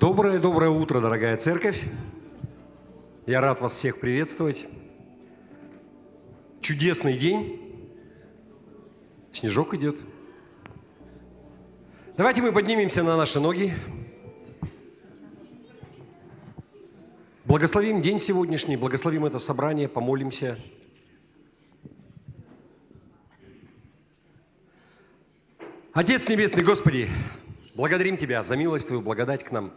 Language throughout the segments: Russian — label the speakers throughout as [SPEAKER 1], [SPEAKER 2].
[SPEAKER 1] Доброе утро, дорогая церковь. Я рад вас всех приветствовать. Чудесный день. Снежок идет. Давайте мы поднимемся на наши ноги. Благословим день сегодняшний, благословим это собрание, помолимся. Отец Небесный, Господи, благодарим Тебя за милость Твою, благодать к нам.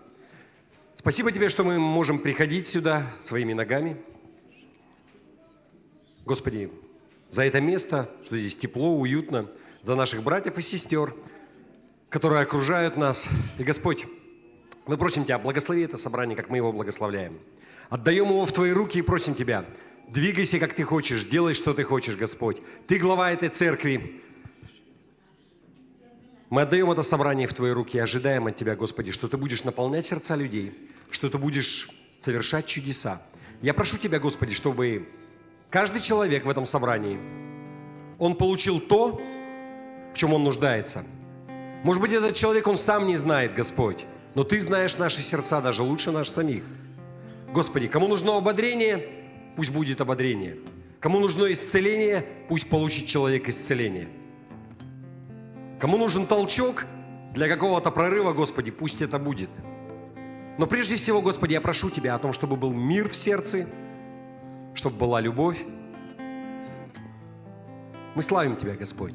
[SPEAKER 1] Спасибо Тебе, что мы можем приходить сюда своими ногами. Господи, за это место, что здесь тепло, уютно, за наших братьев и сестер, которые окружают нас. И, Господь, мы просим Тебя, благослови это собрание, как мы его благословляем. Отдаем его в Твои руки и просим Тебя, двигайся, как Ты хочешь, делай, что Ты хочешь, Господь. Ты глава этой церкви. Мы отдаем это собрание в Твои руки и ожидаем от Тебя, Господи, что Ты будешь наполнять сердца людей, что Ты будешь совершать чудеса. Я прошу Тебя, Господи, чтобы каждый человек в этом собрании, он получил то, в чем он нуждается. Может быть, этот человек, он сам не знает, Господь, но Ты знаешь наши сердца даже лучше нас самих. Господи, кому нужно ободрение, пусть будет ободрение. Кому нужно исцеление, пусть получит человек исцеление. Кому нужен толчок для какого-то прорыва, Господи, пусть это будет. Но прежде всего, Господи, я прошу Тебя о том, чтобы был мир в сердце, чтобы была любовь. Мы славим Тебя, Господь.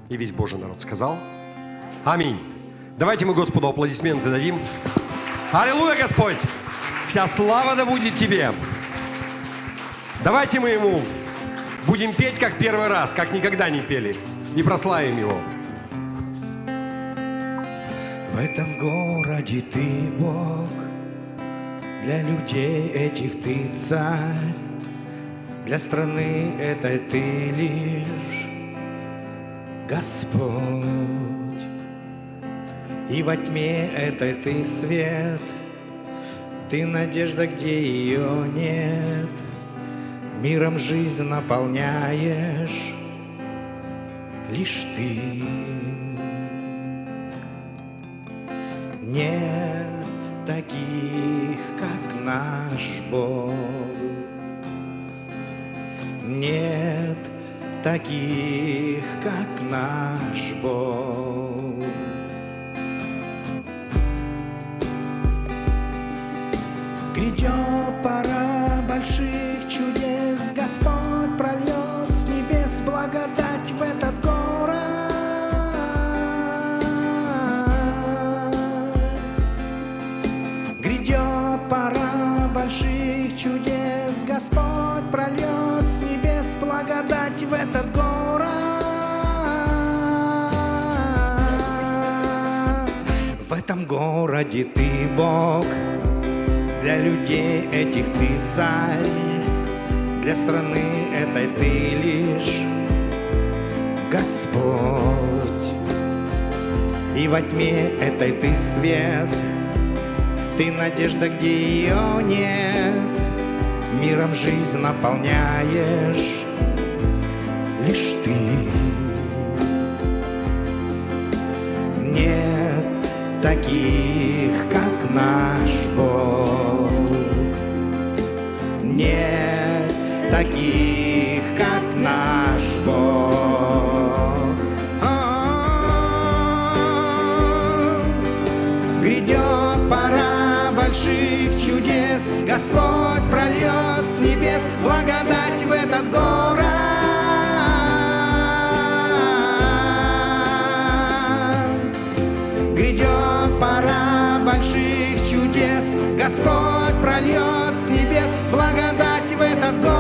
[SPEAKER 1] И весь Божий народ сказал: аминь. Давайте мы Господу аплодисменты дадим. Аллилуйя, Господь! Вся слава да будет Тебе. Давайте мы Ему будем петь, как первый раз, как никогда не пели. И прославим Его.
[SPEAKER 2] В этом городе Ты Бог, для людей этих Ты царь, для страны этой Ты лишь Господь. И во тьме этой Ты свет, Ты надежда, где ее нет, миром жизнь наполняешь лишь Ты. Нет таких, как наш Бог. Нет таких, как наш Бог. Грядет пора больших чудес, Господь прольет с небес благодать в этот город. Грядет пора больших чудес, Господь прольет с небес благодать в этот город. В этом городе Ты Бог, для людей этих Ты царь, для страны этой Ты лишь Господь. И во тьме этой Ты свет, Ты надежда, где ее нет, миром жизнь наполняешь лишь Ты. Нет таких, как наш Бог. Нет таких, как наш Бог. Грядет пора больших чудес, Господь прольет с небес благодать в этот город. Грядет пора больших чудес, Господь прольет с небес благодать в этот город.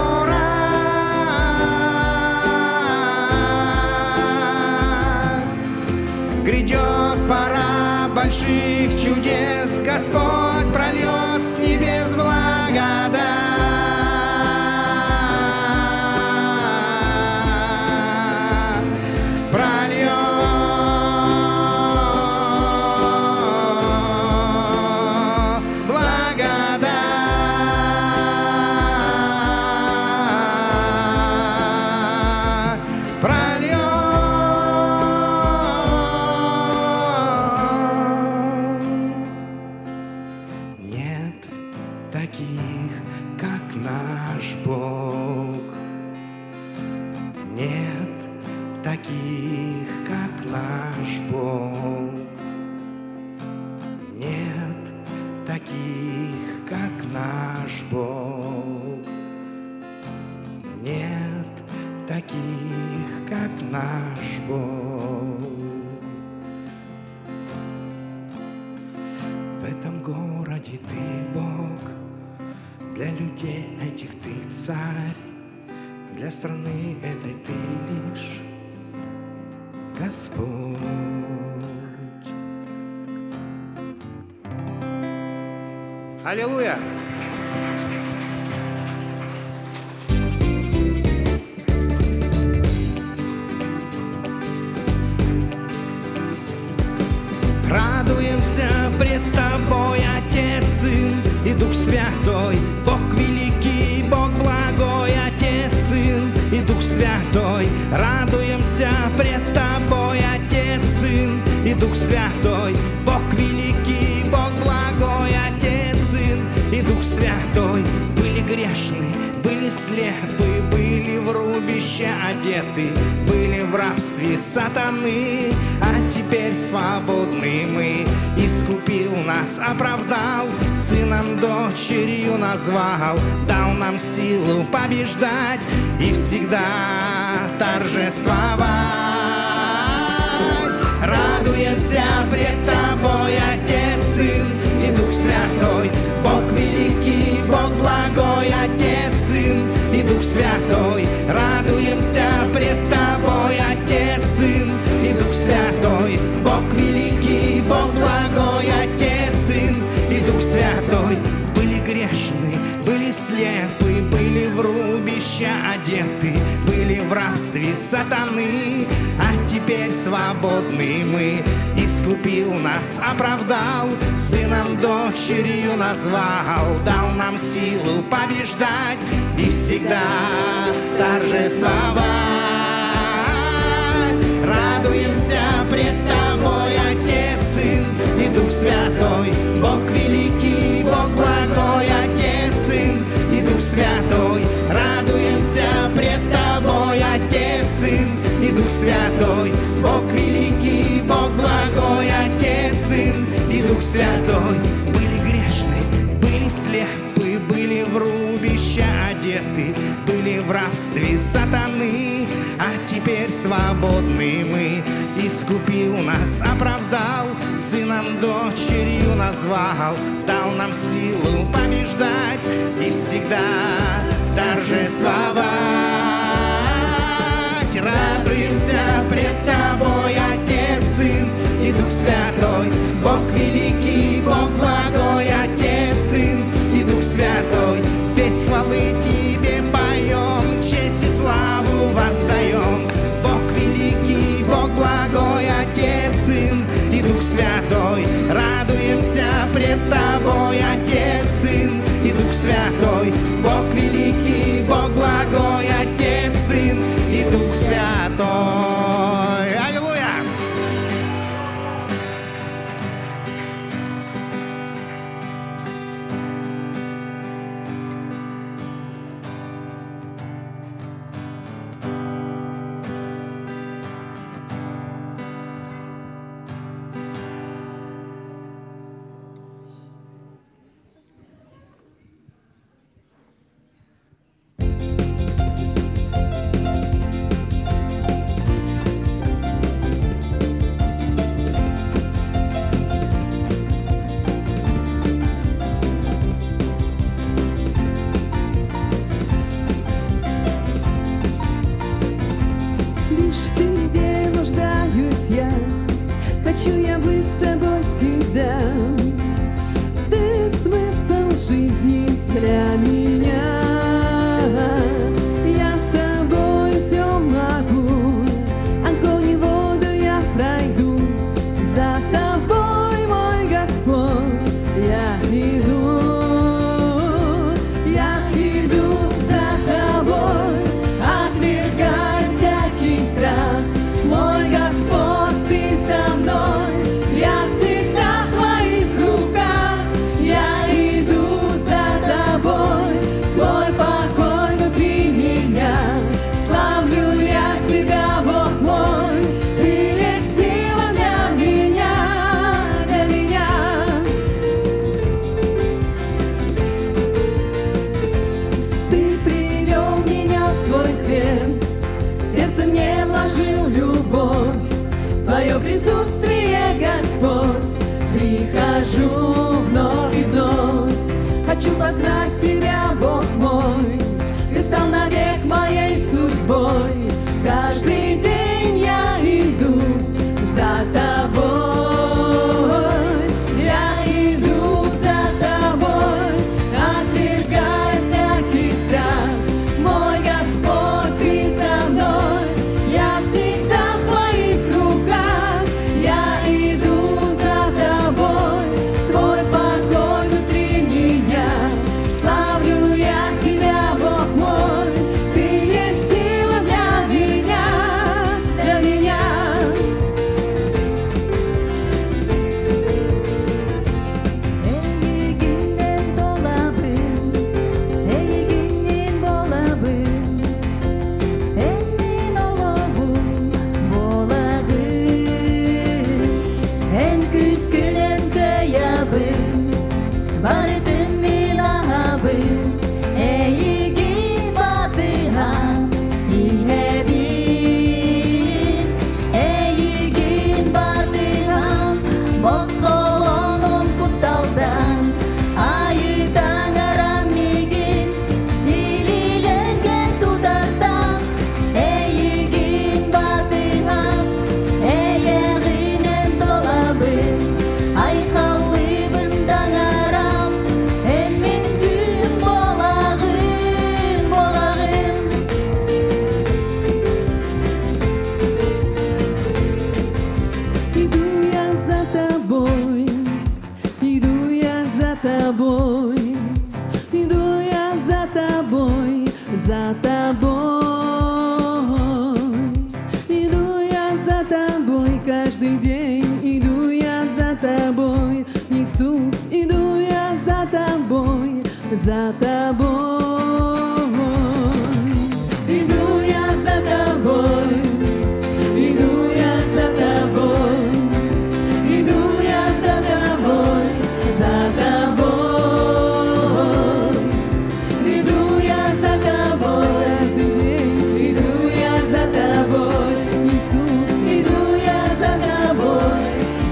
[SPEAKER 2] Грядет пора больших чудес, Господь прольет с небес благодать. наш Бог. Нет таких, как наш Бог. В этом городе ты Бог, для людей этих ты царь, для страны этой ты лишь Господь. Аллилуйя! Радуемся пред Тобой, Отец, Сын и Дух Святой, Бог великий, Бог благой, Отец, Сын и Дух Святой. Радуемся пред Тобой, Отец, Сын и Дух Святой, Бог великий, Бог благой, Отец, Сын и Дух Святой. Были грешны, были слепы, были в рубище одеты, были в рабстве сатаны, а теперь свободны мы. Искупил нас, оправдал, сыном, дочерью назвал, дал нам силу побеждать и всегда торжествовать. Радуемся пред Тобой, Отец, Сын и Дух Святой, Бог великий, Бог благой, Отец, Сын и Дух Святой. Радуемся пред Тобой, Отец, Сын и Дух Святой, Бог великий, Бог благой, Отец, Сын и Дух Святой. Были грешны, были слепы, были в рубище одеты, были в рабстве сатаны, а теперь свободны мы. Искупил нас, оправдал, сыном, дочерью назвал, дал нам силу побеждать и всегда торжествовать. Радуемся пред Тобой, Отец, Сын и Дух Святой, Бог великий, Бог благой, Отец, Сын и Дух Святой. Радуемся пред Тобой, Отец, Сын и Дух Святой, Бог великий, Бог благой, Отец, Сын и Дух Святой. Были грешны, были слепы, были в рубище одеты, были в рабстве сатаны, а теперь свободны мы. Искупил нас, оправдал, сыном, дочерью назвал, дал нам силу побеждать и всегда торжествовать. Радуемся пред Тобой, Отец, Сын и Дух Святой, Бог великий, Бог благой, Отец, Сын и Дух Святой. Весь хвалы Тебе поем, честь и славу воздаем. Бог великий, Бог благой, Отец, Сын и Дух Святой. Радуемся пред Тобой, Отец, Сын и Дух Святой, Бог великий, Бог благой, Отец, Сын и Дух Святой. Аллилуйя!
[SPEAKER 3] прихожу вновь и вновь. Хочу познать Тебя, Бог мой, Ты стал навек моей судьбой. Каждый день я иду за Тобой. Я иду за Тобой, отвергая всякий страх. Мой Господь, Ты со мной, я всегда в Твоих руках. Я иду за Тобой, Твой покой внутри меня. Славлю я Тебя, Бог мой, Ты есть сила для меня, для меня. Эйгинен долабым, эйгинен долабым, эннин оловум болагым, эн күскүнен көябым, барытын мин аhabым, эйгин батыган иһебин, эйгин батыган босголоном кутталдан, айытан араммигин дилиленген тутардан, эйгин батыган эйегинен долабын, айкалыбындан арам, эн мин күн болагым, болагым. Иду я за Тобой, иду я за Тобой, иду я за Тобой, за Тобой. Иду я за Тобой каждый день, иду я за Тобой, Иисус, иду я за Тобой, за Тобой. Иду я за Тобой, иду я за Тобой, иду я за Тобой, за Тобой. Иду я за Тобой каждый день, иду я за Тобой, Иисус, иду я за Тобой,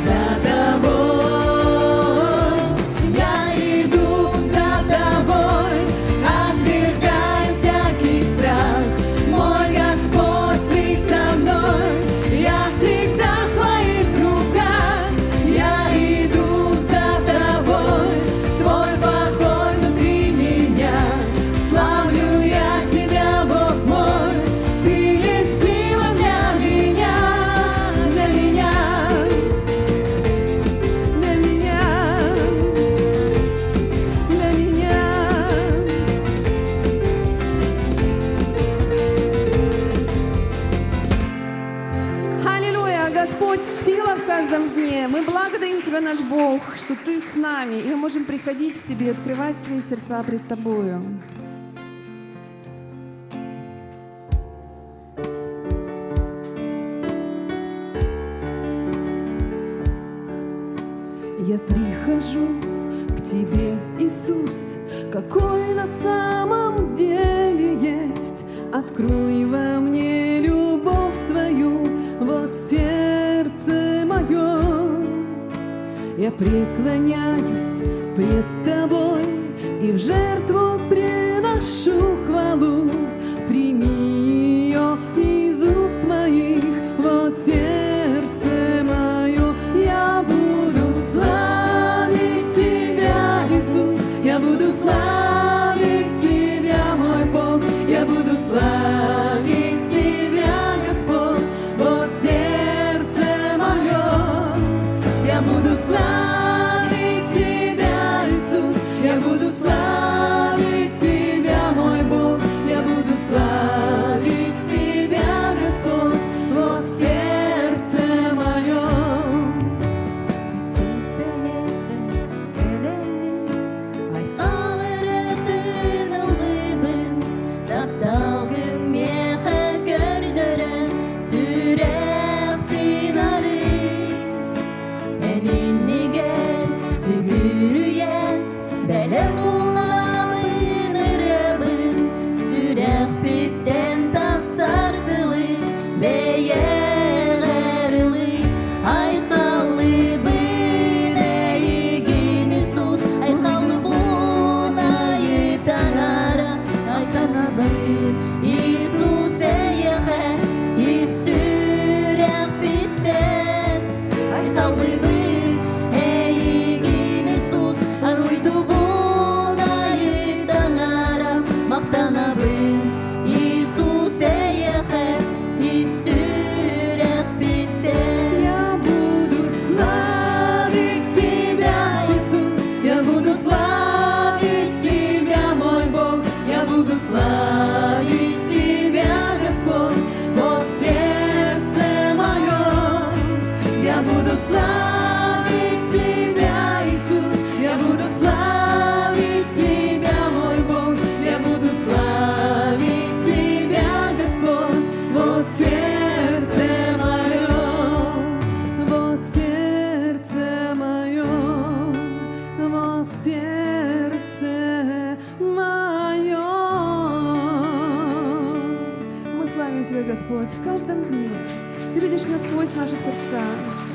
[SPEAKER 3] за Тобой. Я иду за Тобой, отвергая всякий страх. Мой Господь, Ты со мной, я всегда в Твоих руках. Я иду за Тобой, Твой покой внутри меня. Славлю я Тебя, Бог мой, Ты есть сила для меня, для меня, для меня, для меня.
[SPEAKER 4] Аллилуйя! Господь, сила в каждом дне. Мы благодарим Тебя, наш Бог, что Ты с нами, и мы можем приходить к Тебе и открывать свои сердца пред Тобою. Я прихожу к Тебе, Иисус, какой на самом деле есть. Открой во мне любовь свою, вот сердце мое. Я преклоняюсь пред Тобой и в жертву приношу хвалу. Прими ее из уст моих, вот сердце мое. Я буду славить Тебя, Иисус, я буду славить Тебя, мой Бог, я буду славить Тебя, Господь, вот сердце мое. Я буду славить Тебя, Иисус, я буду славить Тебя, мой Бог, я буду славить Тебя, Господь, вот сердце мое.
[SPEAKER 3] Beyerli, ay kallı bir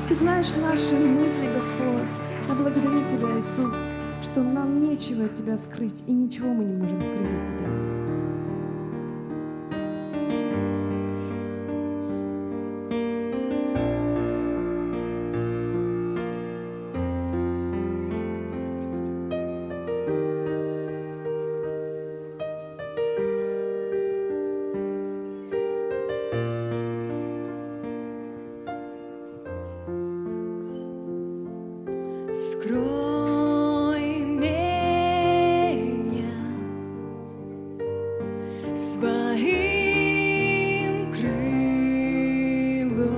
[SPEAKER 4] Ты знаешь наши мысли, Господь. Я благодарю Тебя, Иисус, что нам нечего от Тебя скрыть, и ничего мы не можем скрыть от Тебя.
[SPEAKER 3] Скрой меня своим крылом,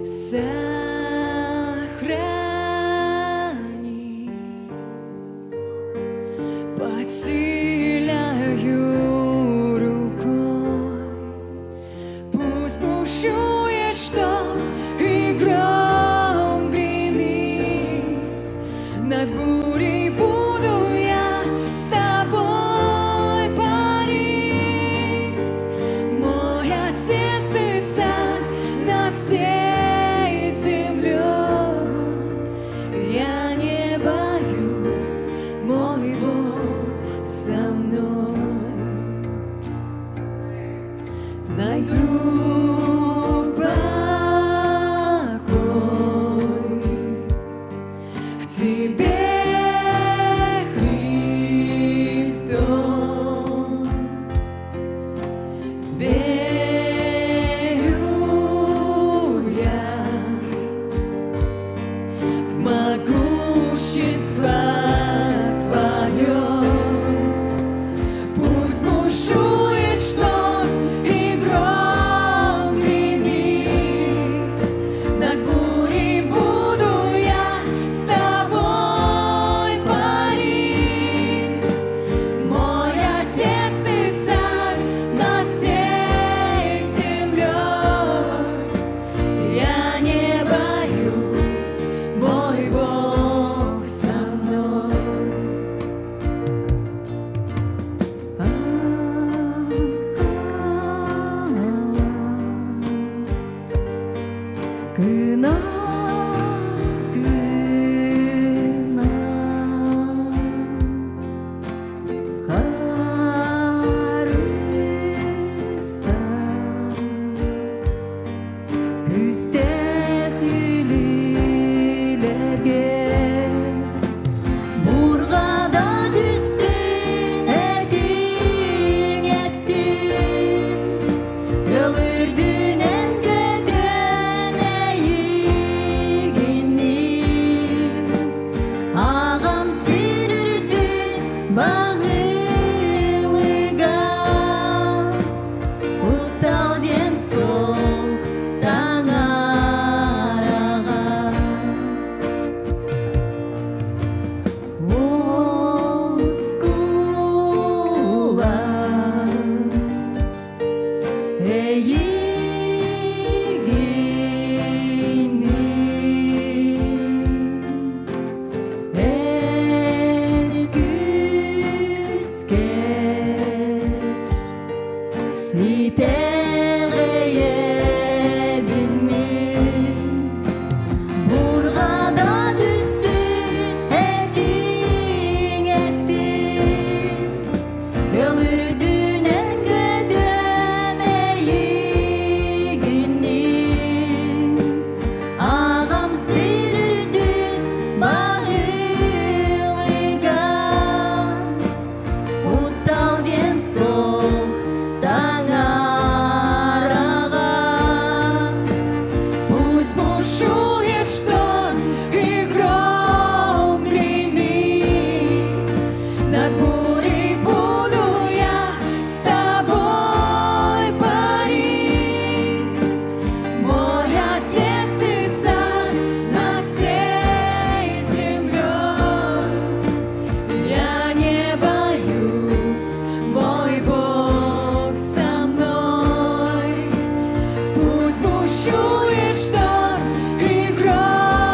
[SPEAKER 3] сохрани, подсиляю рукой, пусть бушует шторм и гром гремит, над бурей буду я с тобой парить. Мой Отец, Ты царь над всей землей, я не боюсь, мой Бог со мной. Найду покой в Тебе, Христос. Верю я в могущество Твое. Пусть бушует шторм и гром гремит, над бурей буду я с тобой парить. Мой Отец, Ты царь над всей землей, я не боюсь, мой Бог со мной. 그날 하루스타 müstehililerge Burgada düştün edin ettin Ölürdün en ködemeyi günün Ağam sürürdün bağılıga Utal den soğuktan arağa Oskula Burgada düştün edin ettin Ölürdün en ködemeyi günün Ağam sürürdün bağılıga Utal den soğuktan arağa Пусть бушует шторм и гром гремит, над бурей буду я с тобой парить. Мой Отец, Ты царь над всей землей, я не боюсь, мой Бог со мной. Пусть бушует шторм и гром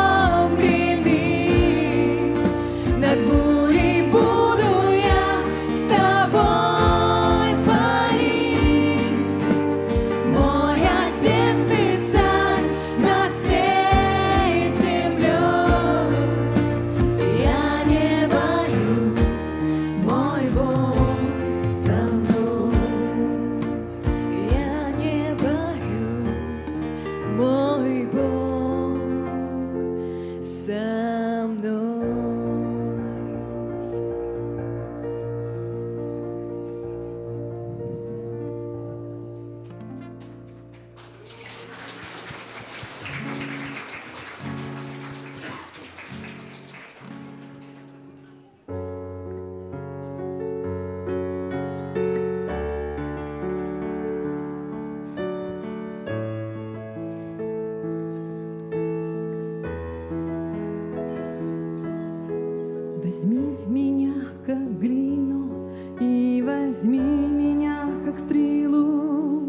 [SPEAKER 4] Возьми меня, как глину, и возьми меня, как стрелу.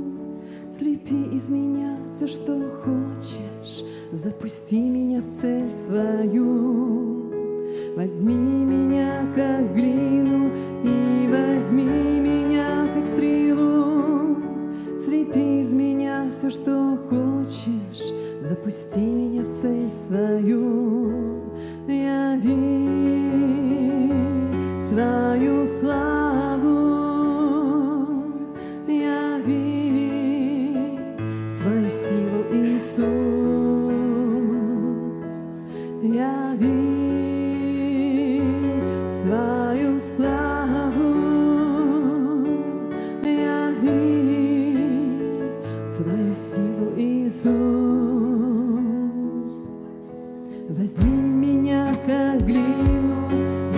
[SPEAKER 4] Слепи из меня все, что хочешь, запусти меня в цель свою. Возьми меня, как глину, и возьми меня, как стрелу. Слепи из меня все, что хочешь, запусти меня в цель свою. Яви свою славу, яви свою силу, Иисус. Яви свою славу, яви свою силу, Иисус. Возьми меня, как глину,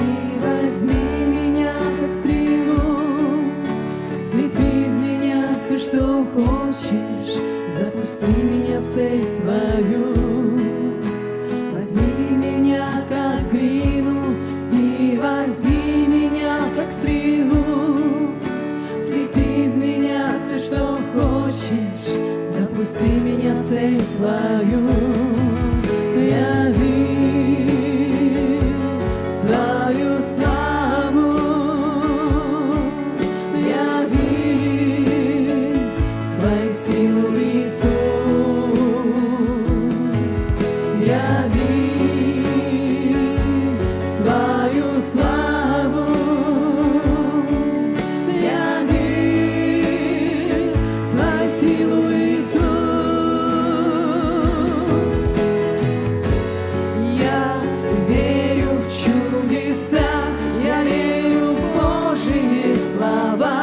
[SPEAKER 4] и возьми меня, как стрелу. Слепи из меня все, что хочешь, запусти меня в цель свою. Возьми меня, как глину, и возьми меня, как стрелу. Слепи из меня все, что хочешь, запусти меня в цель свою. Яви свою славу, яви свою силу, Иисус. Яви свою славу, яви свою силу, Иисус. Я верю в чудеса, я верю в Божьи слова,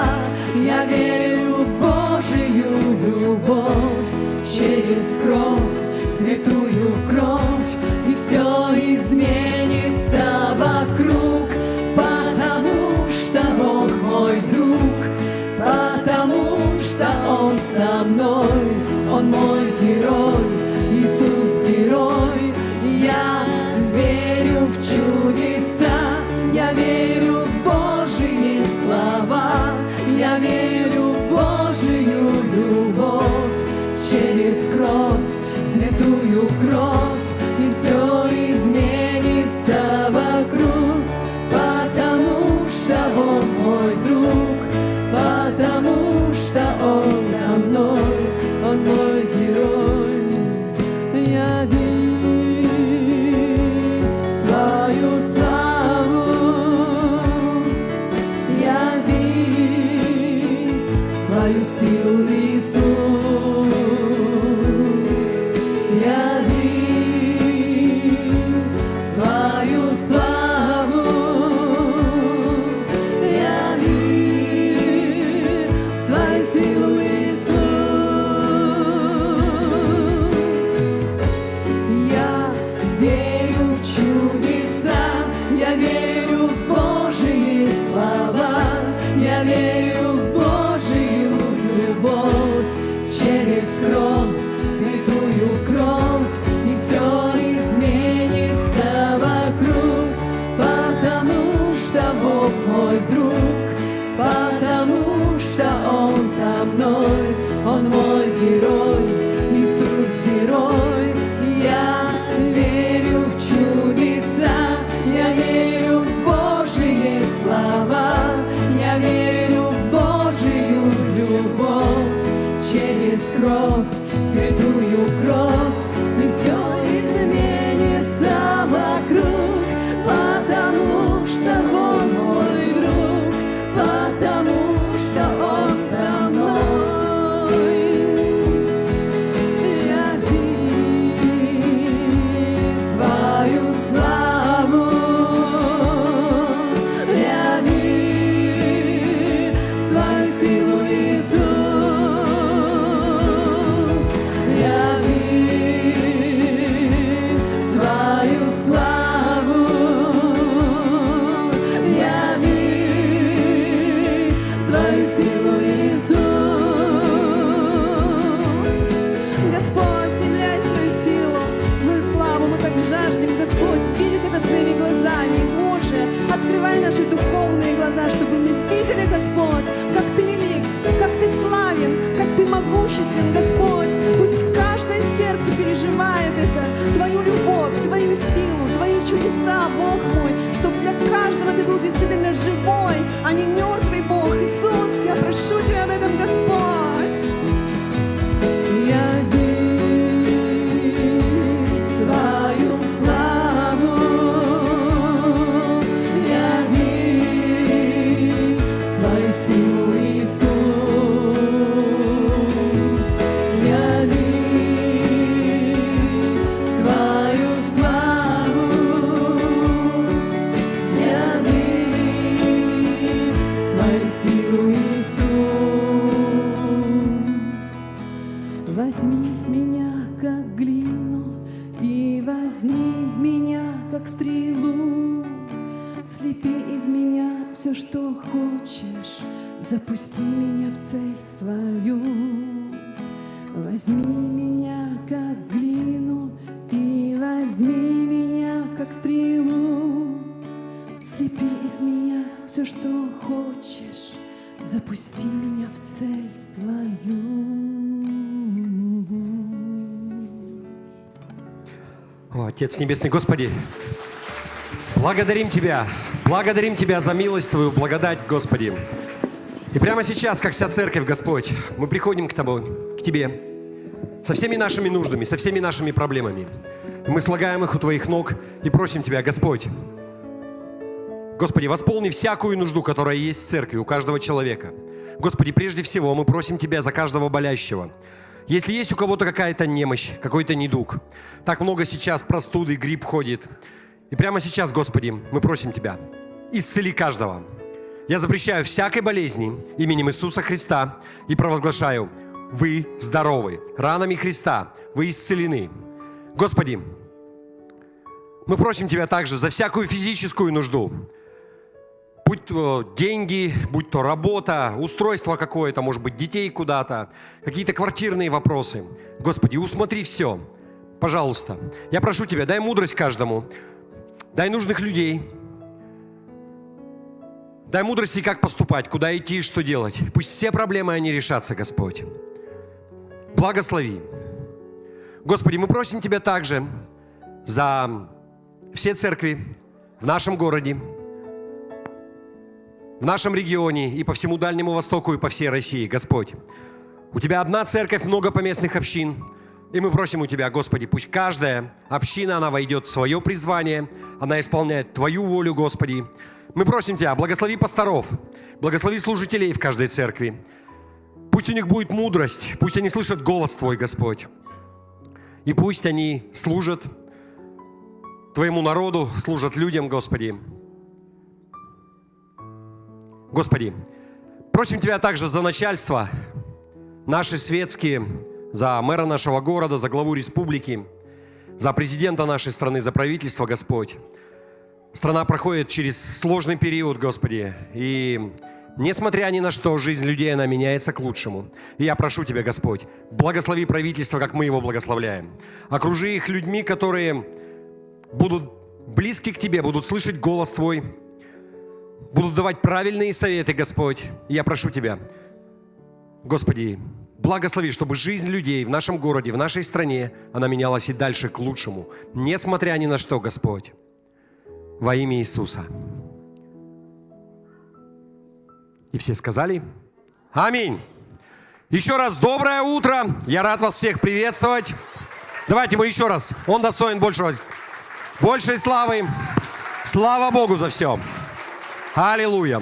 [SPEAKER 4] я верю в Божию любовь через кровь, святую кровь, и все изменится вокруг, потому что Бог мой друг, потому что Он со мной, Он мой герой, Иисус герой. Я верю в чудеса, я верю в Божьи слова, я верю в Божию любовь через кровь, святую кровь, и все изменится вокруг, потому что Он мой друг, потому что Он со мной, Он мой герой. Яви свою славу, яви свою силу, Иисус. Яви свою славу, яви свою силу, Иисус. Я верю в чудеса, я верю в Божьи слова, я верю в Божию любовь через кровь, святую кровь, и все изменится вокруг, потому что Бог мой друг, потому что Он со мной, Он мой герой, Иисус герой. Я верю в чудеса, я верю в Божьи слова, я верю в Божию любовь через кровь, святую кровь, и все изменится вокруг, потому что Он мой друг, потому что Он со мной. Яви свою славу, яви свою силу, Иисус. Яви свою славу, яви свою силу, Иисус. Господь, являй свою силу, свою славу. Мы так жаждем, Господь, видеть это своими глазами. Боже, открывай наши духовные глаза, чтобы мы видели, Господь, как Ты велик, как Ты славен, как Ты могуществен, Господь. Пусть каждое сердце переживает это, Твою любовь, Твою силу, Твои чудеса, Бог мой, чтобы для каждого Ты был действительно живой, а не мертвый Бог. Иисус, я прошу Тебя об этом, Господь. Яви свою славу, яви свою силу, Иисус, яви свою славу, яви свою силу, Иисус. Возьми меня как глину и возьми меня как стрелу. Слепи из меня все, что хочешь, запусти меня в цель свою. Возьми меня как глину и возьми меня как стрелу. Слепи из меня все, что хочешь, запусти меня в цель свою.
[SPEAKER 1] О, Отец Небесный, Господи, благодарим Тебя за милость Твою, благодать, Господи. И прямо сейчас, как вся церковь, Господь, мы приходим к Тебе, со всеми нашими нуждами, со всеми нашими проблемами. И мы слагаем их у Твоих ног и просим Тебя, Господь, Господи, восполни всякую нужду, которая есть в церкви у каждого человека. Господи, прежде всего мы просим Тебя за каждого болящего. Если есть у кого-то какая-то немощь, какой-то недуг, так много сейчас простуды, грипп ходит. И прямо сейчас, Господи, мы просим Тебя, исцели каждого. Я запрещаю всякой болезни именем Иисуса Христа и провозглашаю: вы здоровы, ранами Христа вы исцелены. Господи, мы просим Тебя также за всякую физическую нужду. Будь то деньги, будь то работа, устройство какое-то, может быть, детей куда-то, какие-то квартирные вопросы. Господи, усмотри все. Пожалуйста, я прошу Тебя, дай мудрость каждому, дай нужных людей, дай мудрости, как поступать, куда идти и что делать. Пусть все проблемы, они решатся, Господь. Благослови. Господи, мы просим Тебя также за все церкви в нашем городе, в нашем регионе и по всему Дальнему Востоку и по всей России, Господь. У Тебя одна церковь, много поместных общин. И мы просим у Тебя, Господи, пусть каждая община, она войдет в свое призвание, она исполняет Твою волю, Господи. Мы просим Тебя, благослови пасторов, благослови служителей в каждой церкви. Пусть у них будет мудрость, пусть они слышат голос Твой, Господь. И пусть они служат Твоему народу, служат людям, Господи. Господи, просим Тебя также за начальство, наши светские, за мэра нашего города, за главу республики, за президента нашей страны, за правительство, Господь. Страна проходит через сложный период, Господи, и несмотря ни на что, жизнь людей, она меняется к лучшему. И я прошу Тебя, Господь, благослови правительство, как мы его благословляем. Окружи их людьми, которые будут близки к Тебе, будут слышать голос Твой, будут давать правильные советы, Господь. И я прошу Тебя, Господи, благослови, чтобы жизнь людей в нашем городе, в нашей стране, она менялась и дальше к лучшему, несмотря ни на что, Господь. Во имя Иисуса. И все сказали: аминь. Еще раз доброе утро. Я рад вас всех приветствовать. Давайте мы еще раз. Он достоин большей славы. Слава Богу за все. Аллилуйя.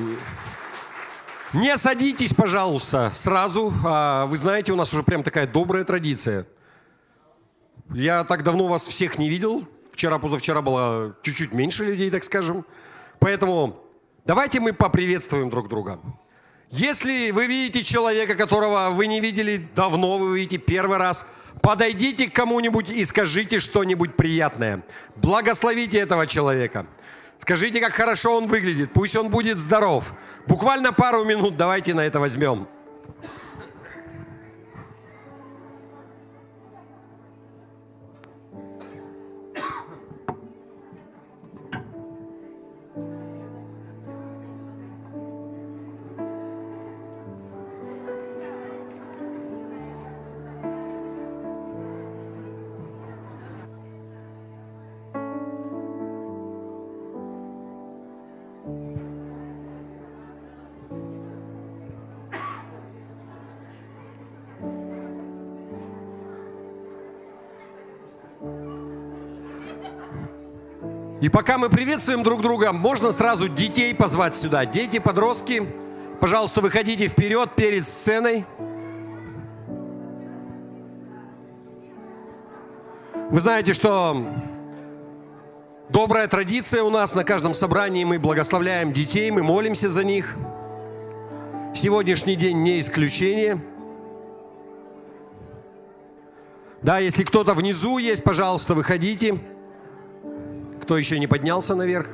[SPEAKER 1] Не садитесь, пожалуйста, сразу. Вы знаете, у нас уже прям такая добрая традиция. Я так давно вас всех не видел. Вчера, позавчера было чуть-чуть меньше людей, так скажем. Поэтому давайте мы поприветствуем друг друга. Если вы видите человека, которого вы не видели давно, вы видите первый раз, подойдите к кому-нибудь и скажите что-нибудь приятное. Благословите этого человека. Скажите, как хорошо он выглядит. Пусть он будет здоров. Буквально пару минут давайте на это возьмем. И пока мы приветствуем друг друга, можно сразу детей позвать сюда. Дети, подростки, пожалуйста, выходите вперед перед сценой. Вы знаете, что добрая традиция у нас на каждом собрании. Мы благословляем детей, мы молимся за них. Сегодняшний день не исключение. Да, если кто-то внизу есть, пожалуйста, выходите. Кто еще не поднялся наверх?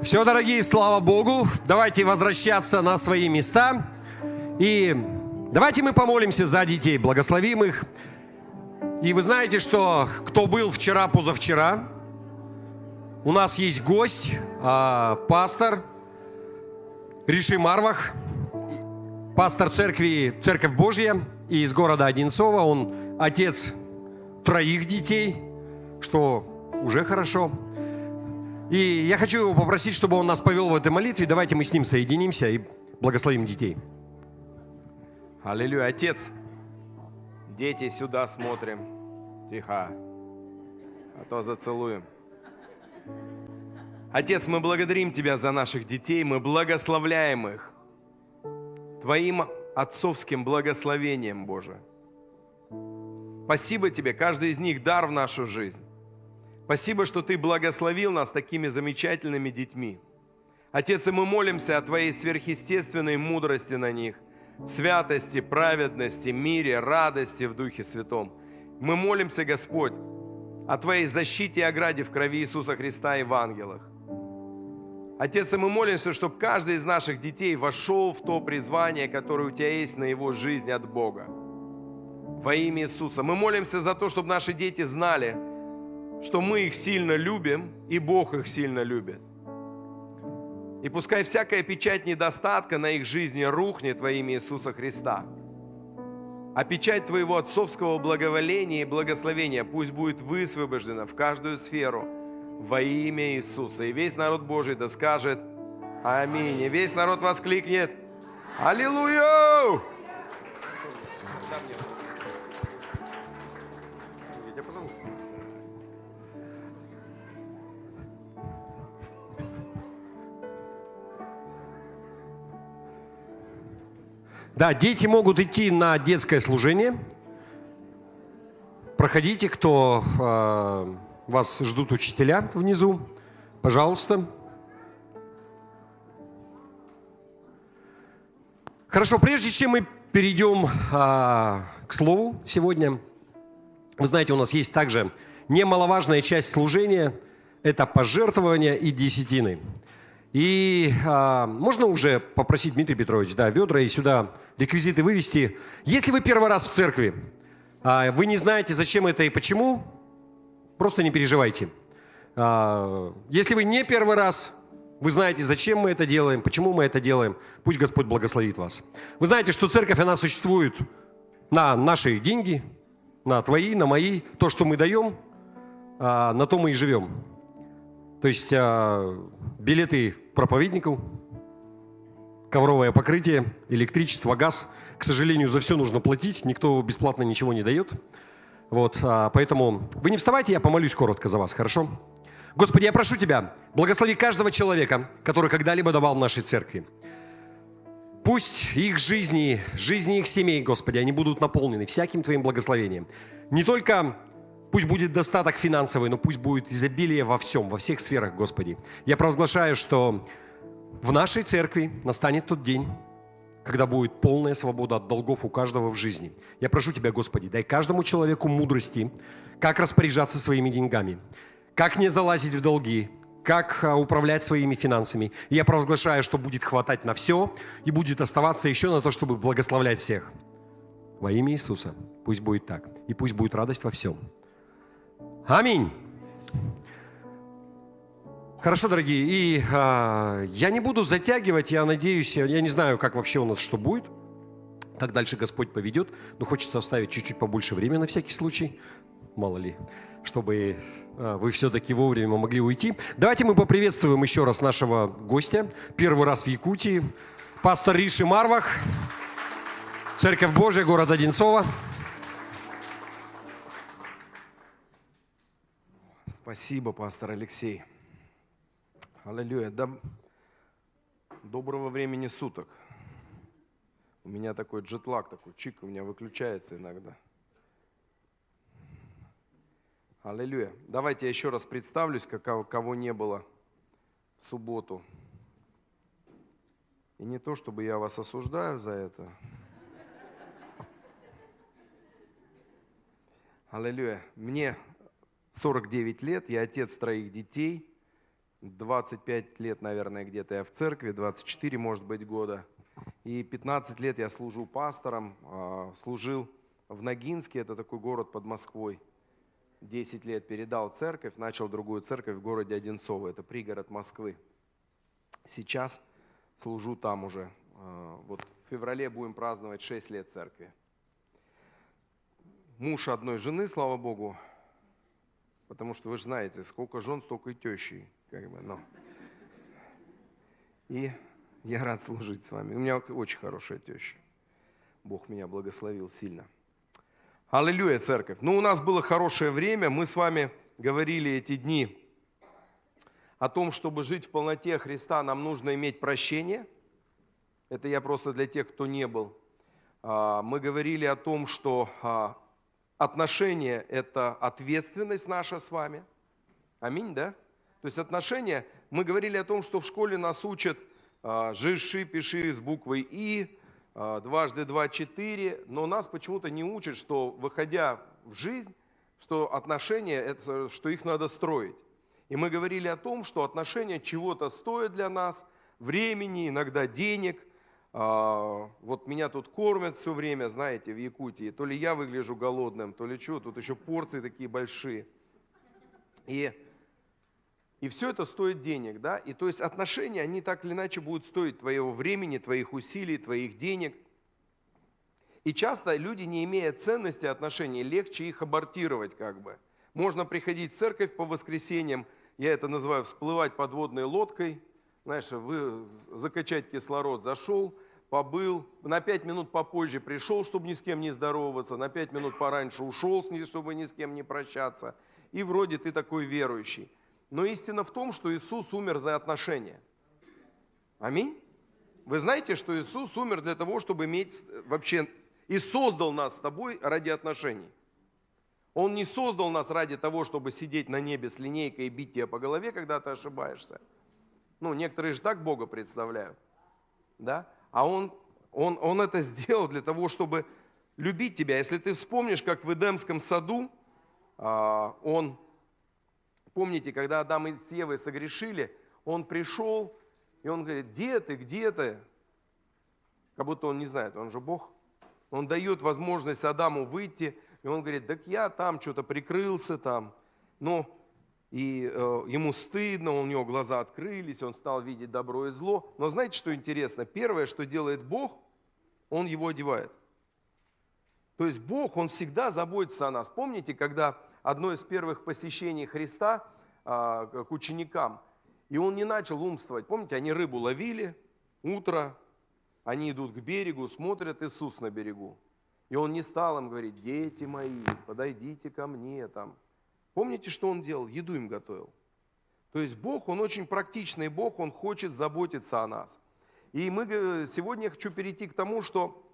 [SPEAKER 1] Все, дорогие, слава Богу. Давайте возвращаться на свои места. И давайте мы помолимся за детей, благословим их. И вы знаете, что кто был вчера, позавчера, у нас есть гость, пастор Риши Марвах, пастор Церковь Божья из города Одинцово. Он отец 3 детей, что уже хорошо. И я хочу его попросить, чтобы он нас повел в этой молитве. Давайте мы с ним соединимся и благословим детей.
[SPEAKER 5] Аллилуйя. Отец, дети, сюда смотрим. Тихо. А то зацелуем. Отец, мы благодарим Тебя за наших детей. Мы благословляем их Твоим отцовским благословением, Боже. Спасибо Тебе. Каждый из них дар в нашу жизнь. Спасибо, что Ты благословил нас такими замечательными детьми. Отец, и мы молимся о Твоей сверхъестественной мудрости на них, святости, праведности, мире, радости в Духе Святом. Мы молимся, Господь, о Твоей защите и ограде в крови Иисуса Христа и в ангелах. Отец, и мы молимся, чтобы каждый из наших детей вошел в то призвание, которое у Тебя есть на его жизнь от Бога. Во имя Иисуса. Мы молимся за то, чтобы наши дети знали, что мы их сильно любим, и Бог их сильно любит. И пускай всякая печать недостатка на их жизни рухнет во имя Иисуса Христа. А печать Твоего отцовского благоволения и благословения пусть будет высвобождена в каждую сферу во имя Иисуса. И весь народ Божий да скажет аминь. И весь народ воскликнет аллилуйя!
[SPEAKER 1] Да, дети могут идти на детское служение. Проходите, кто вас ждут учителя внизу. Пожалуйста. Хорошо, прежде чем мы перейдем к слову сегодня, вы знаете, у нас есть также немаловажная часть служения – это пожертвования и десятины. И можно уже попросить, Дмитрий Петрович, да, ведра и сюда реквизиты вывести. Если вы первый раз в церкви, вы не знаете, зачем это и почему, просто не переживайте. Если вы не первый раз, вы знаете, зачем мы это делаем, почему мы это делаем, пусть Господь благословит вас. Вы знаете, что церковь, она существует на наши деньги, на твои, на мои. То, что мы даем, на то мы и живем. То есть билеты проповедников, ковровое покрытие, электричество, газ. К сожалению, за все нужно платить, никто бесплатно ничего не дает. Вот, поэтому вы не вставайте, я помолюсь коротко за вас, хорошо? Господи, я прошу Тебя, благослови каждого человека, который когда-либо давал в нашей церкви. Пусть их жизни их семей, Господи, они будут наполнены всяким Твоим благословением. Не только пусть будет достаток финансовый, но пусть будет изобилие во всем, во всех сферах, Господи. Я провозглашаю, что в нашей церкви настанет тот день, когда будет полная свобода от долгов у каждого в жизни. Я прошу Тебя, Господи, дай каждому человеку мудрости, как распоряжаться своими деньгами, как не залазить в долги, как управлять своими финансами. И я провозглашаю, что будет хватать на все и будет оставаться еще на то, чтобы благословлять всех. Во имя Иисуса. Пусть будет так. И пусть будет радость во всем. Аминь. Хорошо, дорогие. И я не буду затягивать, я надеюсь, я не знаю, как вообще у нас что будет. Так дальше Господь поведет. Но хочется оставить чуть-чуть побольше времени на всякий случай. мало ли, чтобы вы все-таки вовремя могли уйти. Давайте мы поприветствуем еще раз нашего гостя. Первый раз в Якутии. Пастор Риши Марвах. Церковь Божия, город Одинцово.
[SPEAKER 5] Спасибо, пастор Алексей. Аллилуйя. Доброго времени суток. У меня такой джетлаг, такой чик у меня выключается иногда. Аллилуйя. Давайте я еще раз представлюсь, кого не было в субботу. И не то, чтобы я вас осуждаю за это. Аллилуйя. Мне 49 лет, я отец 3 детей. 25 лет, наверное, где-то я в церкви, 24, может быть, года. И 15 лет я служу пастором, служил в Ногинске, это такой город под Москвой. 10 лет передал церковь, начал другую церковь в городе Одинцово, это пригород Москвы. Сейчас служу там уже. Вот в феврале будем праздновать 6 лет церкви. Муж одной жены, слава Богу, потому что вы же знаете, сколько жен, столько и тещей. И я рад служить с вами. У меня очень хорошая теща. Бог меня благословил сильно. Аллилуйя, церковь. Ну, у нас было хорошее время. Мы с вами говорили эти дни о том, чтобы жить в полноте Христа, нам нужно иметь прощение. Это я просто для тех, кто не был. Мы говорили о том, что отношения – это ответственность наша с вами. Аминь, да? То есть отношения, мы говорили о том, что в школе нас учат «жиши, пиши» с буквой «и», «дважды два» – 4, но нас почему-то не учат, что, выходя в жизнь, что отношения, это, что их надо строить. И мы говорили о том, что отношения чего-то стоят для нас, времени, иногда денег. Вот меня тут кормят все время, знаете, в Якутии. То ли я выгляжу голодным, то ли что, тут еще порции такие большие. И все это стоит денег, да? И то есть отношения, они так или иначе будут стоить твоего времени, твоих усилий, твоих денег. И часто люди, не имея ценности отношений, легче их абортировать как бы. Можно приходить в церковь по воскресеньям, я это называю всплывать подводной лодкой. Знаешь, закачать кислород зашел, побыл, на 5 минут попозже пришел, чтобы ни с кем не здороваться, на 5 минут пораньше ушел, чтобы ни с кем не прощаться. И вроде ты такой верующий. Но истина в том, что Иисус умер за отношения. Аминь. Вы знаете, что Иисус умер для того, чтобы иметь вообще, и создал нас с тобой ради отношений. Он не создал нас ради того, чтобы сидеть на небе с линейкой и бить тебя по голове, когда ты ошибаешься. Ну, некоторые же так Бога представляют. Да? А он это сделал для того, чтобы любить тебя. Если ты вспомнишь, как в Эдемском саду, помните, когда Адам и с Евой согрешили, он пришел, и он говорит: где ты, где ты? Как будто он не знает, он же Бог. Он дает возможность Адаму выйти, и он говорит: так я там что-то прикрылся там. Но и ему стыдно, у него глаза открылись, он стал видеть добро и зло. Но знаете, что интересно? Первое, что делает Бог, он его одевает. То есть Бог, он всегда заботится о нас. Помните, когда одно из первых посещений Христа к ученикам, и он не начал умствовать. Помните, они рыбу ловили, утро, они идут к берегу, смотрят, Иисус на берегу. И он не стал им говорить: дети мои, подойдите ко мне. Там. Помните, что он делал? Еду им готовил. То есть Бог, он очень практичный Бог, он хочет заботиться о нас. И сегодня я хочу перейти к тому, что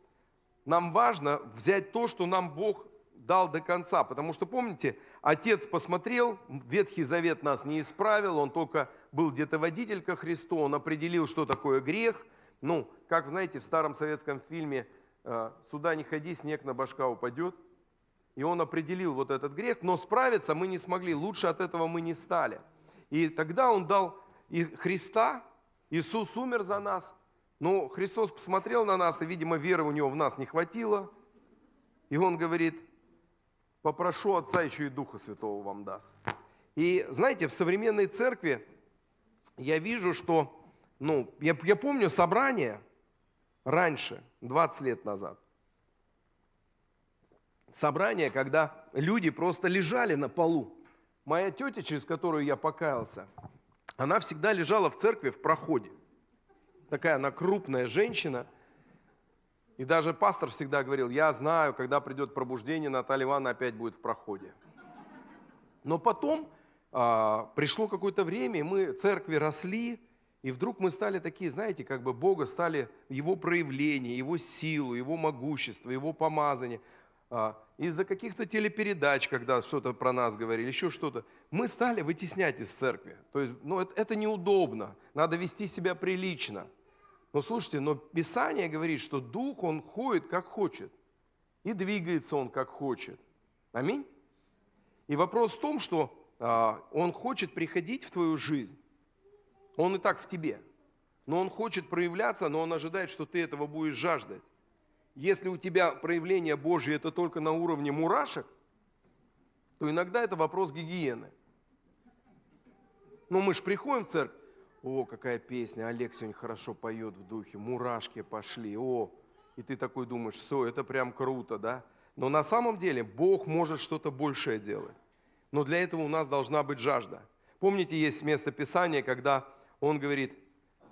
[SPEAKER 5] нам важно взять то, что нам Бог дал до конца. Потому что, помните, Отец посмотрел, Ветхий Завет нас не исправил, он только был где-то водитель ко Христу, он определил, что такое грех. Ну, как, знаете, в старом советском фильме «Сюда не ходи, снег на башка упадет». И он определил вот этот грех, но справиться мы не смогли, лучше от этого мы не стали. И тогда он дал и Христа, Иисус умер за нас, но Христос посмотрел на нас, и, видимо, веры у него в нас не хватило. И он говорит: попрошу Отца, еще и Духа Святого вам даст. И знаете, в современной церкви я вижу, что, я помню собрание раньше, 20 лет назад. собрания, когда люди просто лежали на полу. Моя тетя, через которую я покаялся, она всегда лежала в церкви в проходе. Такая она крупная женщина. И даже пастор всегда говорил: я знаю, когда придет пробуждение, Наталья Ивановна опять будет в проходе. Но потом пришло какое-то время, и мы церкви росли, и вдруг мы стали такие, знаете, как бы Бога стали, Его проявление, Его силу, Его могущество, Его помазание. Из-за каких-то телепередач, когда что-то про нас говорили, еще что-то, мы стали вытеснять из церкви. То есть, это неудобно, надо вести себя прилично. Но слушайте, но Писание говорит, что Дух, Он ходит как хочет, и двигается Он как хочет. Аминь. И вопрос в том, что Он хочет приходить в твою жизнь. Он и так в тебе. Но Он хочет проявляться, но Он ожидает, что ты этого будешь жаждать. Если у тебя проявление Божье это только на уровне мурашек, то иногда это вопрос гигиены. Ну, мы же приходим в церковь, о, какая песня, Олег сегодня хорошо поет в духе, мурашки пошли, о, и ты такой думаешь, все, это прям круто, да? Но на самом деле Бог может что-то большее делать. Но для этого у нас должна быть жажда. Помните, есть место Писания, когда Он говорит: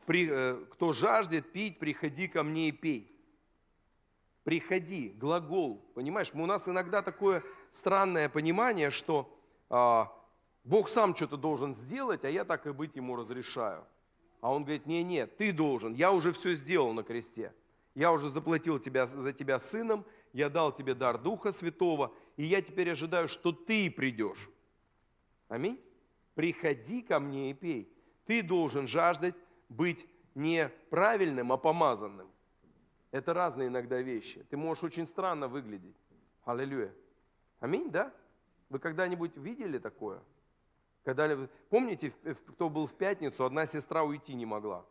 [SPEAKER 5] кто жаждет пить, приходи ко мне и пей. Приходи, глагол, понимаешь? У нас иногда такое странное понимание, что Бог сам что-то должен сделать, а я так и быть Ему разрешаю. А Он говорит: не, ты должен, я уже все сделал на кресте. Я уже заплатил за тебя сыном, я дал тебе дар Духа Святого, и я теперь ожидаю, что ты придешь. Аминь? Приходи ко мне и пей. Ты должен жаждать быть не правильным, а помазанным. Это разные иногда вещи. Ты можешь очень странно выглядеть. Аллилуйя. Аминь, да? Вы когда-нибудь видели такое? Помните, кто был в пятницу, одна сестра уйти не могла,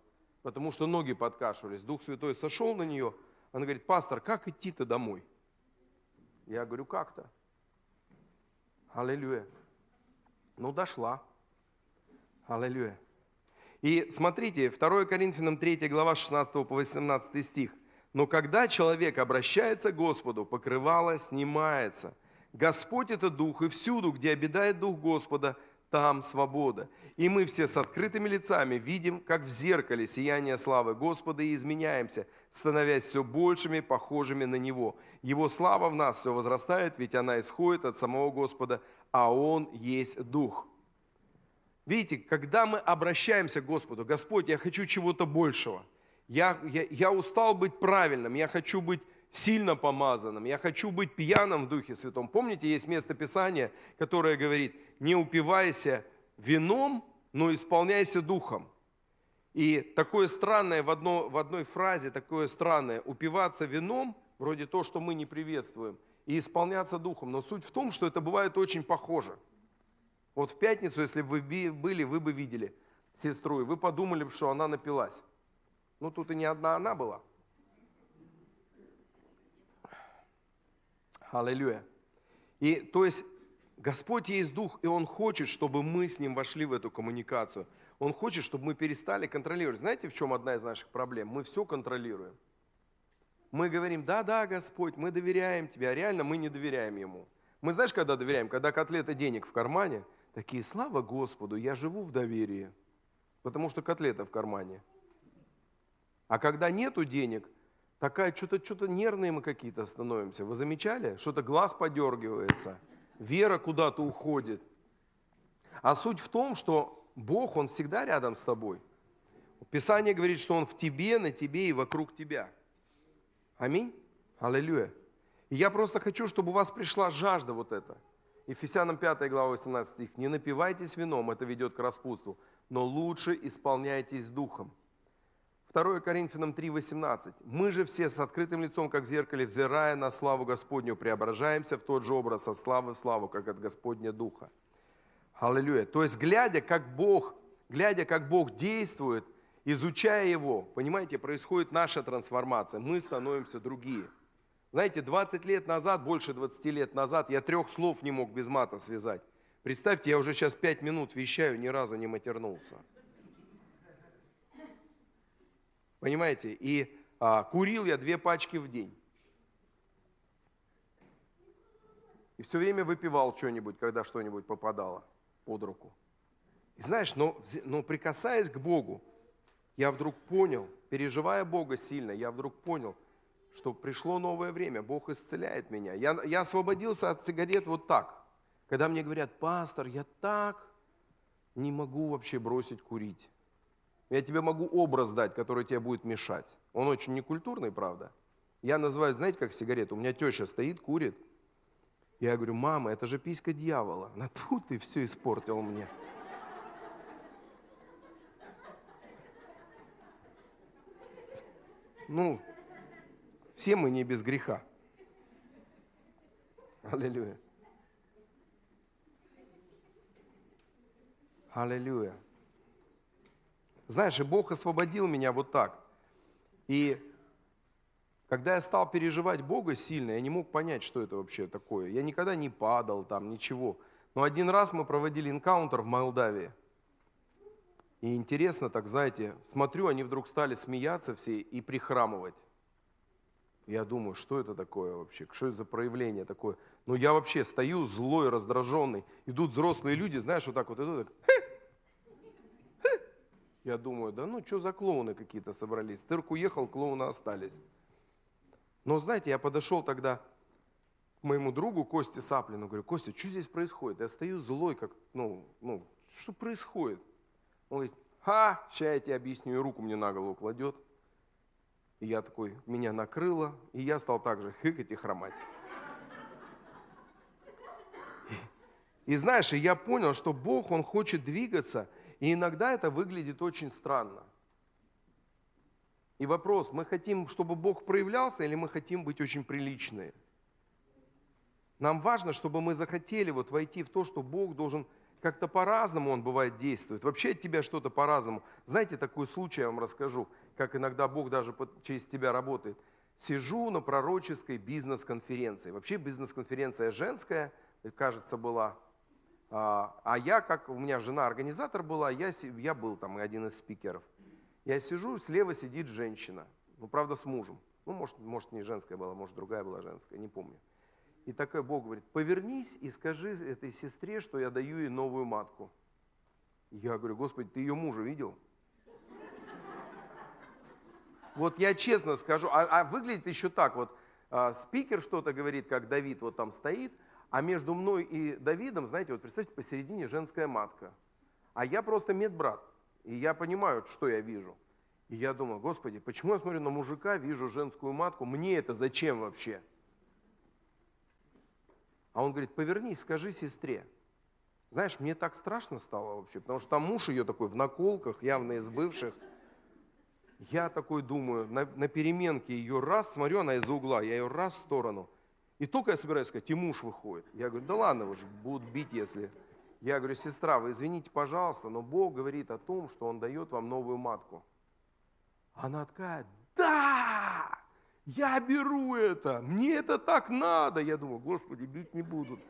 [SPEAKER 5] потому что ноги подкашивались. Дух Святой сошел на нее. Она говорит: пастор, как идти-то домой? Я говорю: как-то. Аллилуйя. Ну, дошла. Аллилуйя. И смотрите, 2 Коринфянам 3 глава 16 по 18 стих. Но когда человек обращается к Господу, покрывало снимается. Господь – это Дух, и всюду, где обитает Дух Господа, там свобода. И мы все с открытыми лицами видим, как в зеркале, сияние славы Господа, и изменяемся, становясь все большими, похожими на Него. Его слава в нас все возрастает, ведь она исходит от самого Господа, а Он есть Дух. Видите, когда мы обращаемся к Господу: Господь, я хочу чего-то большего. Я устал быть правильным, я хочу быть сильно помазанным, я хочу быть пьяным в Духе Святом. Помните, есть место Писания, которое говорит: не упивайся вином, но исполняйся Духом. И такое странное в одной фразе, такое странное: упиваться вином, вроде то, что мы не приветствуем, и исполняться Духом. Но суть в том, что это бывает очень похоже. Вот в пятницу, если бы вы были, вы бы видели сестру, и вы подумали, что она напилась. Ну, тут и не одна она была. Аллилуйя. И то есть Господь есть Дух, и Он хочет, чтобы мы с Ним вошли в эту коммуникацию. Он хочет, чтобы мы перестали контролировать. Знаете, в чем одна из наших проблем? Мы все контролируем. Мы говорим: да, Господь, мы доверяем Тебе, а реально мы не доверяем Ему. Мы знаешь, когда доверяем? Когда котлета денег в кармане, такие: слава Господу, я живу в доверии, потому что котлета в кармане. А когда нету денег, такая что-то нервные мы какие-то становимся. Вы замечали? Что-то глаз подергивается, вера куда-то уходит. А суть в том, что Бог, Он всегда рядом с тобой. Писание говорит, что Он в тебе, на тебе и вокруг тебя. Аминь? Аллилуйя. И я просто хочу, чтобы у вас пришла жажда вот эта. Ефесянам 5 глава 18 стих. Не напивайтесь вином, это ведет к распутству, но лучше исполняйтесь Духом. 2 Коринфянам 3:18. Мы же все с открытым лицом, как в зеркале, взирая на славу Господню, преображаемся в тот же образ от славы в славу, как от Господня Духа. Аллилуйя. То есть, глядя, как Бог действует, изучая Его, понимаете, происходит наша трансформация. Мы становимся другие. Знаете, 20 лет назад, больше 20 лет назад, я 3 слов не мог без мата связать. Представьте, я уже сейчас 5 минут вещаю, ни разу не матернулся. Понимаете? И курил я 2 пачки в день. И все время выпивал что-нибудь, когда что-нибудь попадало под руку. И знаешь, но прикасаясь к Богу, я вдруг понял, переживая Бога сильно, я вдруг понял, что пришло новое время, Бог исцеляет меня. Я освободился от сигарет вот так. Когда мне говорят: пастор, я так не могу вообще бросить курить. Я тебе могу образ дать, который тебе будет мешать. Он очень некультурный, правда. Я называю, знаете, как сигарету. У меня теща стоит, курит. Я говорю: мама, это же писька дьявола. На тьфу, ты все испортил мне. Ну, все мы не без греха. Аллилуйя. Аллилуйя. Знаешь, и Бог освободил меня вот так. И когда я стал переживать Бога сильно, я не мог понять, что это вообще такое. Я никогда не падал там, ничего. Но один раз мы проводили энкаунтер в Молдавии. И интересно, так знаете, смотрю, они вдруг стали смеяться все и прихрамывать. Я думаю, что это такое вообще? Что это за проявление такое? Ну я вообще стою злой, раздраженный. Идут взрослые люди, знаешь, вот так вот идут. Я думаю, да ну что за клоуны какие-то собрались? Цирк уехал, клоуны остались. Но знаете, я подошел тогда к моему другу Косте Саплину, говорю: Костя, что здесь происходит? Я стою злой, как, что происходит? Он говорит: сейчас я тебе объясню, и руку мне на голову кладет. И я такой, меня накрыло, и я стал также хыкать и хромать. И знаешь, я понял, что Бог, Он хочет двигаться, и иногда это выглядит очень странно. И вопрос, мы хотим, чтобы Бог проявлялся, или мы хотим быть очень приличные? Нам важно, чтобы мы захотели вот войти в то, что Бог должен как-то по-разному, Он бывает действует. Вообще от тебя что-то по-разному. Знаете, такой случай я вам расскажу, как иногда Бог даже через тебя работает. Сижу на пророческой бизнес-конференции. Вообще бизнес-конференция женская, кажется, была. А я, как у меня жена организатор была, я был там один из спикеров. Я сижу, слева сидит женщина, правда с мужем. Может не женская была, может другая была женская, не помню. И такой Бог говорит: повернись и скажи этой сестре, что я даю ей новую матку. Я говорю: Господи, ты ее мужа видел? Вот я честно скажу, выглядит еще так, вот спикер что-то говорит, как Давид вот там стоит, а между мной и Давидом, знаете, вот представьте, посередине женская матка. А я просто медбрат, и я понимаю, что я вижу. И я думаю: Господи, почему я смотрю на мужика, вижу женскую матку, мне это зачем вообще? А он говорит: повернись, скажи сестре. Знаешь, мне так страшно стало вообще, потому что там муж ее такой в наколках, явно из бывших. Я такой думаю, на переменке ее раз, смотрю, она из-за угла, я ее раз в сторону. И только я собираюсь сказать, и муж выходит. Я говорю: да ладно, вы же будут бить, если... Я говорю: сестра, вы извините, пожалуйста, но Бог говорит о том, что Он дает вам новую матку. Она такая: да! Я беру это, мне это так надо. Я думаю: Господи, бить не будут.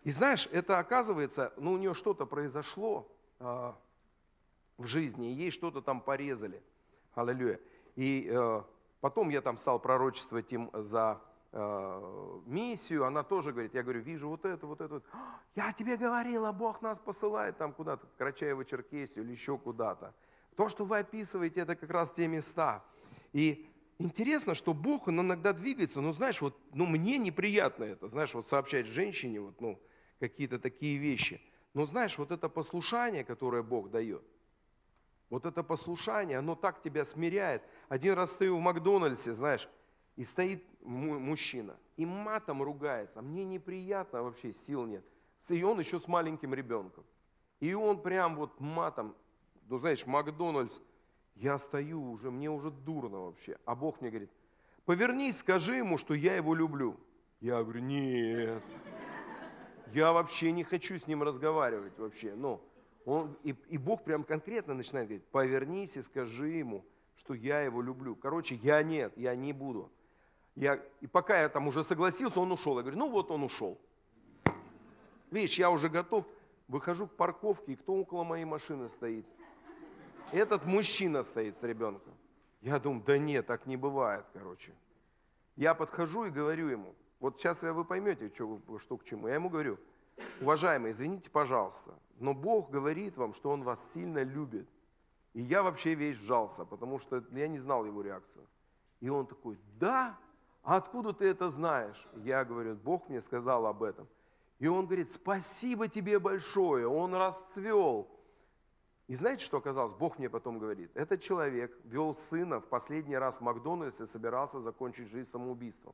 [SPEAKER 5] И знаешь, это оказывается, у нее что-то произошло в жизни, и ей что-то там порезали. Аллилуйя. И потом я там стал пророчествовать им за миссию. Она тоже говорит, я говорю: вижу вот это, вот это. Вот. Я тебе говорила, Бог нас посылает там куда-то, в Карачаево-Черкесию или еще куда-то. То, что вы описываете, это как раз те места. И интересно, что Бог, Он иногда двигается, но знаешь, вот, мне неприятно это, знаешь, вот сообщать женщине вот, какие-то такие вещи. Но знаешь, вот это послушание, которое Бог дает, вот это послушание, оно так тебя смиряет. Один раз стою в Макдональдсе, знаешь, и стоит мужчина, и матом ругается. Мне неприятно вообще, сил нет. И он еще с маленьким ребенком. И он прям вот матом, знаешь, Макдональдс. Я стою уже, мне уже дурно вообще. А Бог мне говорит: повернись, скажи ему, что я его люблю. Я говорю: нет, я вообще не хочу с ним разговаривать вообще. И Бог прям конкретно начинает говорить: повернись и скажи ему, что я его люблю. Короче, я не буду. И пока я там уже согласился, он ушел. Я говорю: вот он ушел. Видишь, я уже готов, выхожу к парковке, и кто около моей машины стоит? Этот мужчина стоит с ребенком. Я думаю: да нет, так не бывает, короче. Я подхожу и говорю ему: Вот сейчас вы поймете, что к чему. Я ему говорю: уважаемый, извините, пожалуйста, но Бог говорит вам, что Он вас сильно любит. И я вообще весь сжался, потому что я не знал его реакцию. И он такой: да? А откуда ты это знаешь? Я говорю: Бог мне сказал об этом. И он говорит: спасибо тебе большое, он расцвел. И знаете, что оказалось? Бог мне потом говорит: этот человек вел сына в последний раз в Макдональдс и собирался закончить жизнь самоубийством.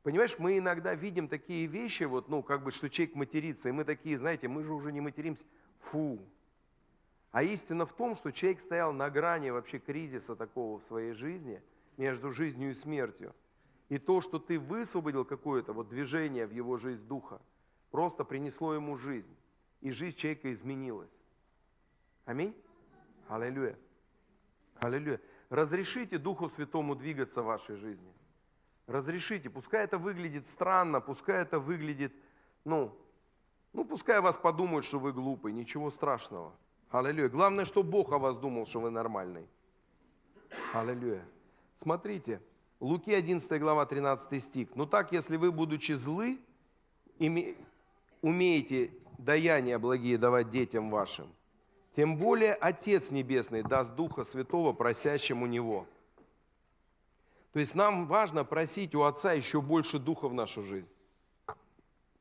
[SPEAKER 5] Понимаешь, мы иногда видим такие вещи, вот, ну, как бы, что человек матерится, и мы такие, знаете, мы же уже не материмся. Фу. А истина в том, что человек стоял на грани вообще кризиса такого в своей жизни, между жизнью и смертью. И то, что ты высвободил какое-то вот движение в его жизнь духа, просто принесло ему жизнь. И жизнь человека изменилась. Аминь? Аллилуйя. Аллилуйя. Разрешите Духу Святому двигаться в вашей жизни. Разрешите. Пускай это выглядит странно, пускай это выглядит, пускай вас подумают, что вы глупый, ничего страшного. Аллилуйя. Главное, что Бог о вас думал, что вы нормальный. Аллилуйя. Смотрите, Луки 11 глава 13 стих. «Ну так, если вы, будучи злы, умеете даяния благие давать детям вашим, тем более Отец Небесный даст Духа Святого просящим у Него». То есть нам важно просить у Отца еще больше Духа в нашу жизнь.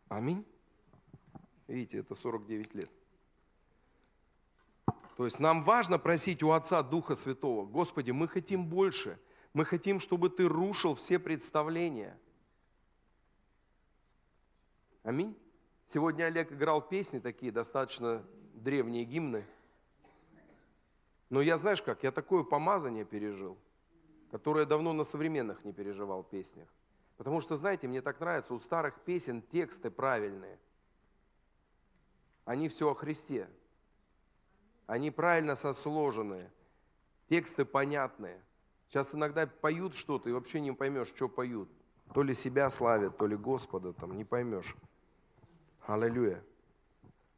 [SPEAKER 5] Аминь. Видите, это 49 лет. То есть нам важно просить у Отца Духа Святого. Господи, мы хотим больше. Мы хотим, чтобы Ты рушил все представления. Аминь. Сегодня Олег играл песни такие, достаточно древние гимны. Но я, знаешь как, я такое помазание пережил, которое давно на современных не переживал песнях. Потому что, знаете, мне так нравится, у старых песен тексты правильные. Они все о Христе. Они правильно сосложенные, тексты понятные. Сейчас иногда поют что-то, и вообще не поймешь, что поют. То ли себя славят, то ли Господа, там не поймешь. Аллилуйя.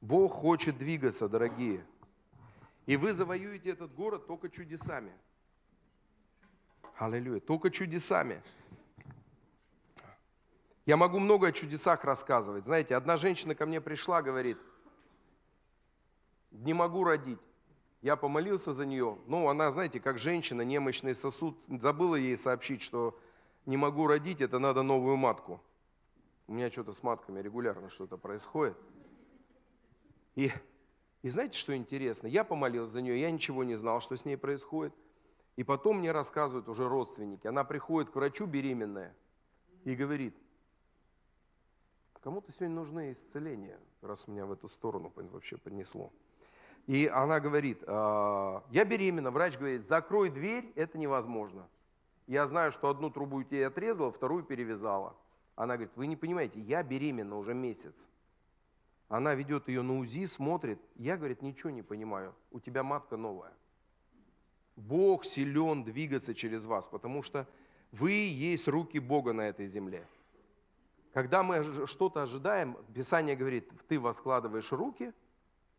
[SPEAKER 5] Бог хочет двигаться, дорогие. И вы завоюете этот город только чудесами. Аллилуйя. Только чудесами. Я могу много о чудесах рассказывать. Знаете, одна женщина ко мне пришла, говорит: не могу родить. Я помолился за нее. Ну, она, знаете, как женщина, немощный сосуд. Забыла ей сообщить, что не могу родить, это надо новую матку. У меня что-то с матками регулярно что-то происходит. И знаете, что интересно? Я помолился за нее, я ничего не знал, что с ней происходит. И потом мне рассказывают уже родственники. Она приходит к врачу беременная и говорит: кому-то сегодня нужны исцеления, раз меня в эту сторону вообще поднесло. И она говорит: я беременна. Врач говорит: закрой дверь, это невозможно. Я знаю, что одну трубу тебе отрезала, вторую перевязала. Она говорит: вы не понимаете, я беременна уже месяц. Она ведет ее на УЗИ, смотрит. Я, говорит, ничего не понимаю, у тебя матка новая. Бог силен двигаться через вас, потому что вы есть руки Бога на этой земле. Когда мы что-то ожидаем, Писание говорит: ты воскладываешь руки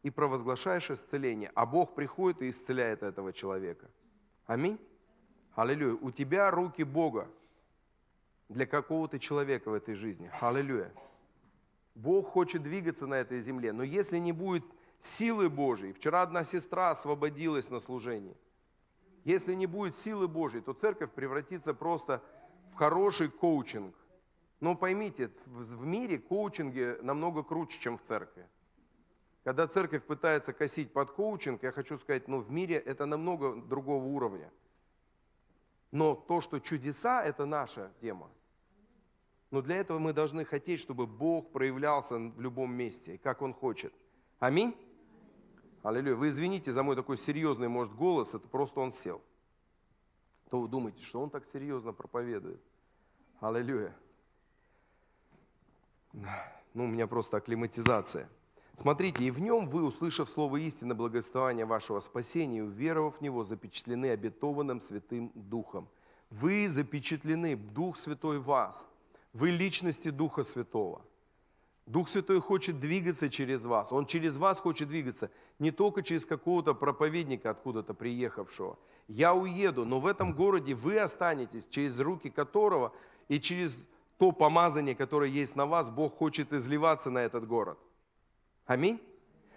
[SPEAKER 5] и провозглашаешь исцеление, а Бог приходит и исцеляет этого человека. Аминь. Аллилуйя. У тебя руки Бога для какого-то человека в этой жизни. Аллилуйя. Бог хочет двигаться на этой земле, но если не будет силы Божьей, вчера одна сестра освободилась на служении, если не будет силы Божьей, то церковь превратится просто в хороший коучинг. Но поймите, в мире коучинги намного круче, чем в церкви. Когда церковь пытается косить под коучинг, я хочу сказать, в мире это намного другого уровня. Но то, что чудеса, это наша тема. Но для этого мы должны хотеть, чтобы Бог проявлялся в любом месте, как Он хочет. Аминь? Аллилуйя. Вы извините за мой такой серьезный, может, голос, это просто он сел. То вы думаете, что он так серьезно проповедует. Аллилуйя. У меня просто акклиматизация. Смотрите, и в нем вы, услышав слово истины, благословения вашего спасения, и уверовав в него, запечатлены обетованным Святым Духом. Вы запечатлены, Дух Святой в вас. Вы личности Духа Святого. Дух Святой хочет двигаться через вас. Он через вас хочет двигаться. Не только через какого-то проповедника, откуда-то приехавшего. Я уеду, но в этом городе вы останетесь, через руки которого И через то помазание, которое есть на вас, Бог хочет изливаться на этот город. Аминь.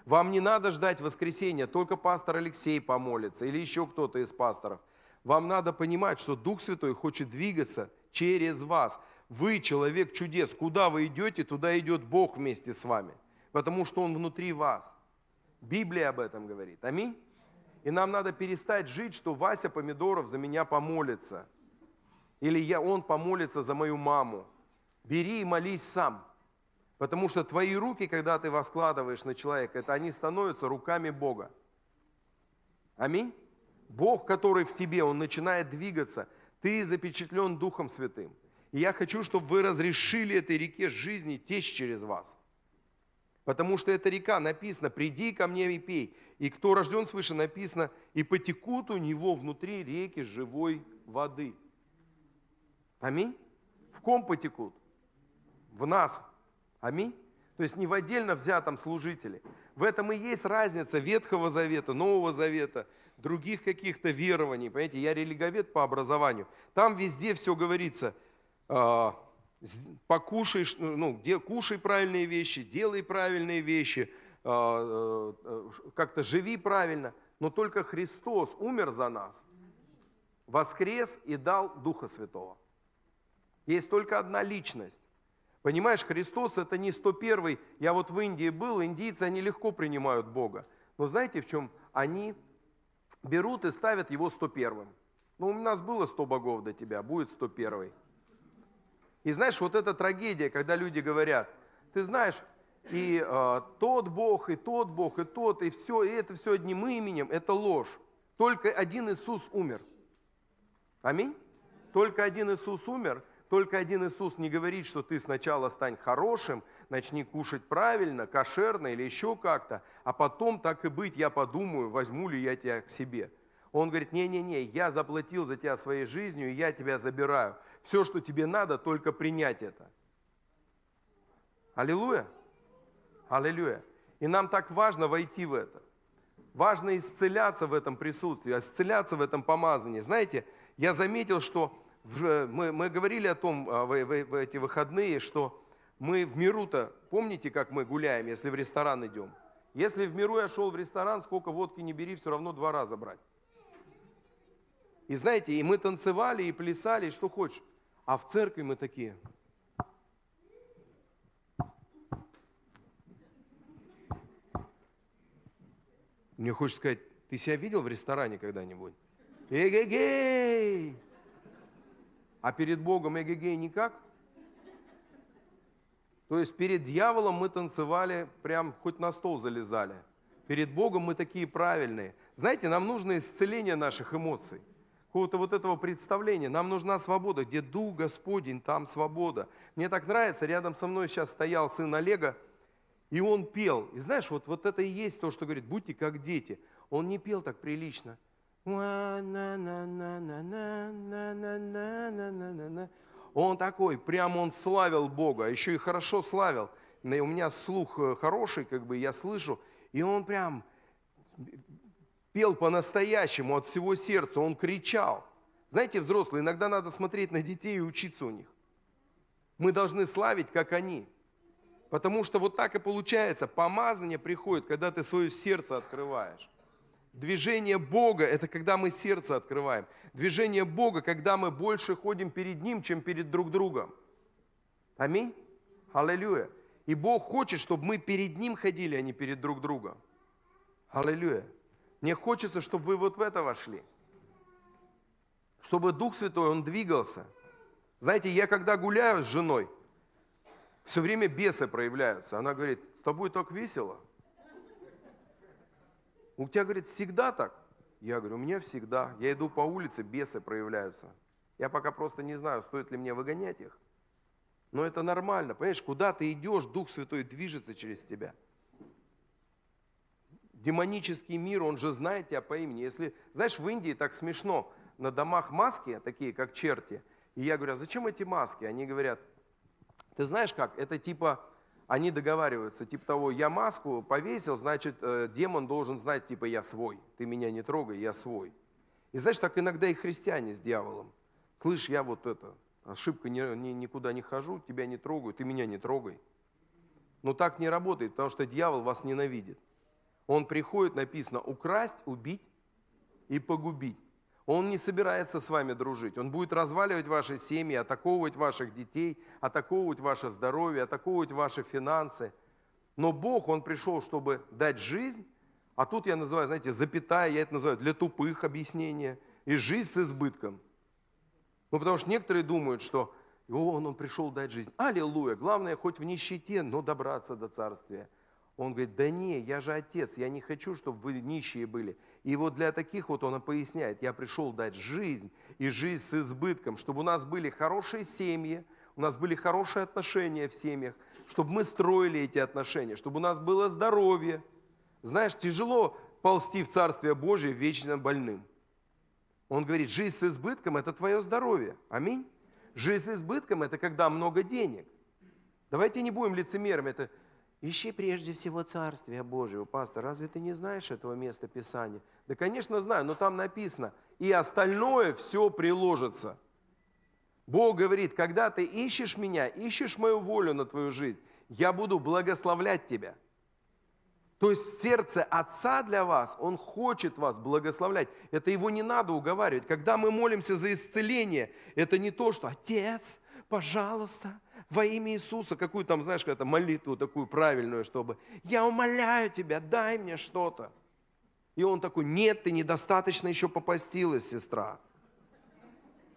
[SPEAKER 5] Вам не надо ждать воскресенья, только пастор Алексей помолится или еще кто-то из пасторов. Вам надо понимать, что Дух Святой хочет двигаться через вас. Вы человек чудес. Куда вы идете, туда идет Бог вместе с вами. Потому что Он внутри вас. Библия об этом говорит. Аминь. И нам надо перестать жить, что Вася Помидоров за меня помолится. Или он помолится за мою маму. Бери и молись сам. Потому что твои руки, когда ты воскладываешь на человека, они становятся руками Бога. Аминь. Бог, который в тебе, Он начинает двигаться. Ты запечатлен Духом Святым. И я хочу, чтобы вы разрешили этой реке жизни течь через вас. Потому что эта река, написано, приди ко мне и пей. И кто рожден свыше, написано, и потекут у него внутри реки живой воды. Аминь. В ком потекут? В нас. Аминь. То есть не в отдельно взятом служителе. В этом и есть разница Ветхого Завета, Нового Завета, других каких-то верований. Понимаете, я религовед по образованию. Там везде все говорится. Покушай, кушай правильные вещи, делай правильные вещи, как-то живи правильно. Но только Христос умер за нас, воскрес и дал Духа Святого. Есть только одна личность. Понимаешь, Христос это не 101-й. Я вот в Индии был, индийцы, они легко принимают Бога. Но знаете, в чем? Они берут и ставят его 101-м. Ну, у нас было 100 богов до тебя, будет 101-й. И знаешь, вот эта трагедия, когда люди говорят, ты знаешь, и тот Бог, и тот Бог, и тот, и все, и это все одним именем, это ложь. Только один Иисус умер. Аминь? Только один Иисус умер. Только один Иисус не говорит, что ты сначала стань хорошим, начни кушать правильно, кошерно или еще как-то, а потом, так и быть, я подумаю, возьму ли я тебя к себе. Он говорит, не-не-не, я заплатил за тебя своей жизнью, и я тебя забираю. Все, что тебе надо, только принять это. Аллилуйя! Аллилуйя! И нам так важно войти в это. Важно исцеляться в этом присутствии, исцеляться в этом помазании. Знаете, я заметил, что мы говорили о том в эти выходные, что мы в миру-то, помните, как мы гуляем, если в ресторан идем? Если в миру я шел в ресторан, сколько водки не бери, все равно 2 раза брать. И знаете, и мы танцевали, и плясали, и что хочешь. А в церкви мы такие. Мне хочется сказать, ты себя видел в ресторане когда-нибудь? Эгегей! А перед Богом эгегей никак? То есть перед дьяволом мы танцевали, прям хоть на стол залезали. Перед Богом мы такие правильные. Знаете, нам нужно исцеление наших эмоций. Какого-то вот этого представления. Нам нужна свобода. Где Дух Господень, там свобода. Мне так нравится, рядом со мной сейчас стоял сын Олега, и он пел. И знаешь, вот это и есть то, что говорит, будьте как дети. Он не пел так прилично. Он такой, прям он славил Бога, еще и хорошо славил. У меня слух хороший, как бы я слышу, и он прям пел по-настоящему, от всего сердца, он кричал. Знаете, взрослые, иногда надо смотреть на детей и учиться у них. Мы должны славить, как они. Потому что вот так и получается, помазание приходит, когда ты свое сердце открываешь. Движение Бога – это когда мы сердце открываем. Движение Бога, когда мы больше ходим перед Ним, чем перед друг другом. Аминь? Аллилуйя. И Бог хочет, чтобы мы перед Ним ходили, а не перед друг другом. Аллилуйя. Мне хочется, чтобы вы вот в это вошли. Чтобы Дух Святой, Он двигался. Знаете, я когда гуляю с женой, все время бесы проявляются. Она говорит, с тобой так весело. У тебя, говорит, всегда так? Я говорю, у меня всегда. Я иду по улице, бесы проявляются. Я пока просто не знаю, стоит ли мне выгонять их. Но это нормально. Понимаешь, куда ты идешь, Дух Святой движется через тебя. Демонический мир, он же знает тебя по имени. Если, знаешь, в Индии так смешно, на домах маски, такие как черти. И я говорю, а зачем эти маски? Они говорят, ты знаешь как, это типа, они договариваются, типа того, я маску повесил, значит, демон должен знать, типа, я свой. Ты меня не трогай, я свой. И знаешь, так иногда и христиане с дьяволом. Слышь, я вот это, ошибка, никуда не хожу, тебя не трогаю, ты меня не трогай. Но так не работает, потому что дьявол вас ненавидит. Он приходит, написано, украсть, убить и погубить. Он не собирается с вами дружить. Он будет разваливать ваши семьи, атаковывать ваших детей, атаковывать ваше здоровье, атаковывать ваши финансы. Но Бог, Он пришел, чтобы дать жизнь, а тут я называю, знаете, запятая, я это называю для тупых объяснения, и жизнь с избытком. Ну, потому что некоторые думают, что он пришел дать жизнь. Аллилуйя, главное, хоть в нищете, но добраться до царствия. Он говорит, да не, я же отец, я не хочу, чтобы вы нищие были. И вот для таких вот он поясняет, я пришел дать жизнь, и жизнь с избытком, чтобы у нас были хорошие семьи, у нас были хорошие отношения в семьях, чтобы мы строили эти отношения, чтобы у нас было здоровье. Знаешь, тяжело ползти в Царствие Божие вечно больным. Он говорит, жизнь с избытком – это твое здоровье. Аминь. Жизнь с избытком – это когда много денег. Давайте не будем лицемерами. Это ищи прежде всего Царствие Божие. Пастор, разве ты не знаешь этого места Писания? Да, конечно, знаю, но там написано, и остальное все приложится. Бог говорит, когда ты ищешь меня, ищешь мою волю на твою жизнь, я буду благословлять тебя. То есть сердце Отца для вас, Он хочет вас благословлять. Это Его не надо уговаривать. Когда мы молимся за исцеление, это не то, что Отец, пожалуйста, во имя Иисуса, какую там, знаешь, какую-то молитву такую правильную, чтобы я умоляю тебя, дай мне что-то. И он такой, нет, ты недостаточно еще попостилась, сестра.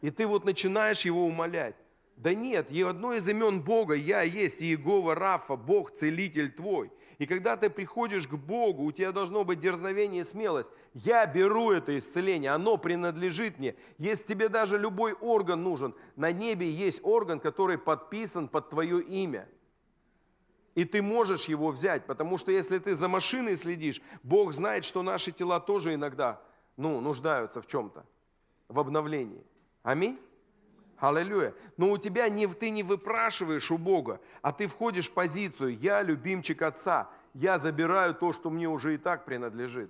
[SPEAKER 5] И ты вот начинаешь его умолять. Да нет, одно из имен Бога, я есть Иегова Рафа, Бог, целитель твой. И когда ты приходишь к Богу, у тебя должно быть дерзновение и смелость. Я беру это исцеление, оно принадлежит мне. Если тебе даже любой орган нужен, на небе есть орган, который подписан под твое имя. И ты можешь его взять, потому что если ты за машиной следишь, Бог знает, что наши тела тоже иногда нуждаются в чем-то, в обновлении. Аминь. Аллилуйя. Но у тебя ты не выпрашиваешь у Бога, а ты входишь в позицию «Я любимчик Отца, я забираю то, что мне уже и так принадлежит».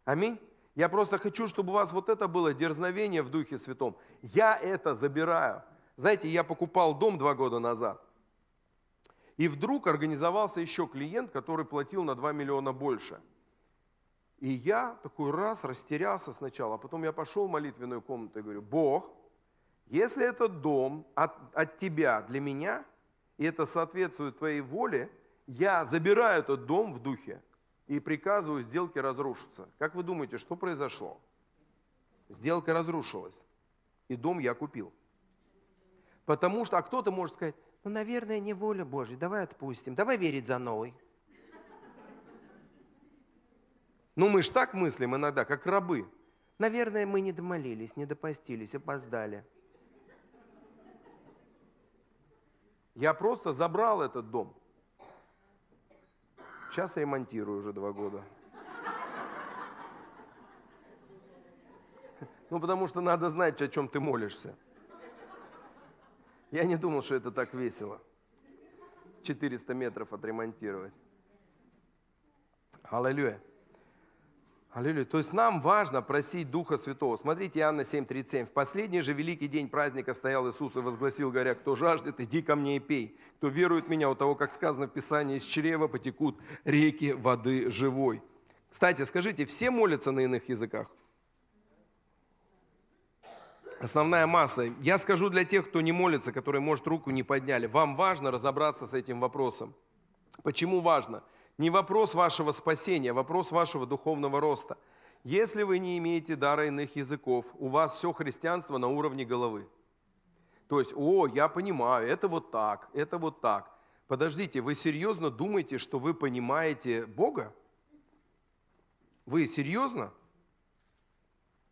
[SPEAKER 5] Аминь. Я просто хочу, чтобы у вас вот это было дерзновение в Духе Святом. Я это забираю. Знаете, я покупал дом 2 года назад, и вдруг организовался еще клиент, который платил на 2 миллиона больше. И я такой растерялся сначала, а потом я пошел в молитвенную комнату и говорю, Бог, если этот дом от Тебя для меня, и это соответствует Твоей воле, я забираю этот дом в духе и приказываю сделке разрушиться. Как вы думаете, что произошло? Сделка разрушилась, и дом я купил. Потому что, а кто-то может сказать, наверное, не воля Божья, давай отпустим, давай верить за новый. Мы ж так мыслим иногда, как рабы. Наверное, мы не домолились, не допостились, опоздали. Я просто забрал этот дом. Сейчас ремонтирую уже 2 года. Потому что надо знать, о чем ты молишься. Я не думал, что это так весело. 400 метров отремонтировать. Аллилуйя. Аллилуйя. То есть нам важно просить Духа Святого. Смотрите, Иоанна 7:37. В последний же великий день праздника стоял Иисус и возгласил, говоря, кто жаждет, иди ко мне и пей. Кто верует в меня, у того, как сказано в Писании, из чрева потекут реки воды живой. Кстати, скажите, все молятся на иных языках? Основная масса. Я скажу для тех, кто не молится, которые, может, руку не подняли. Вам важно разобраться с этим вопросом. Почему важно? Не вопрос вашего спасения, а вопрос вашего духовного роста. Если вы не имеете дара иных языков, у вас все христианство на уровне головы. То есть, я понимаю, это вот так, это вот так. Подождите, вы серьезно думаете, что вы понимаете Бога? Вы серьезно?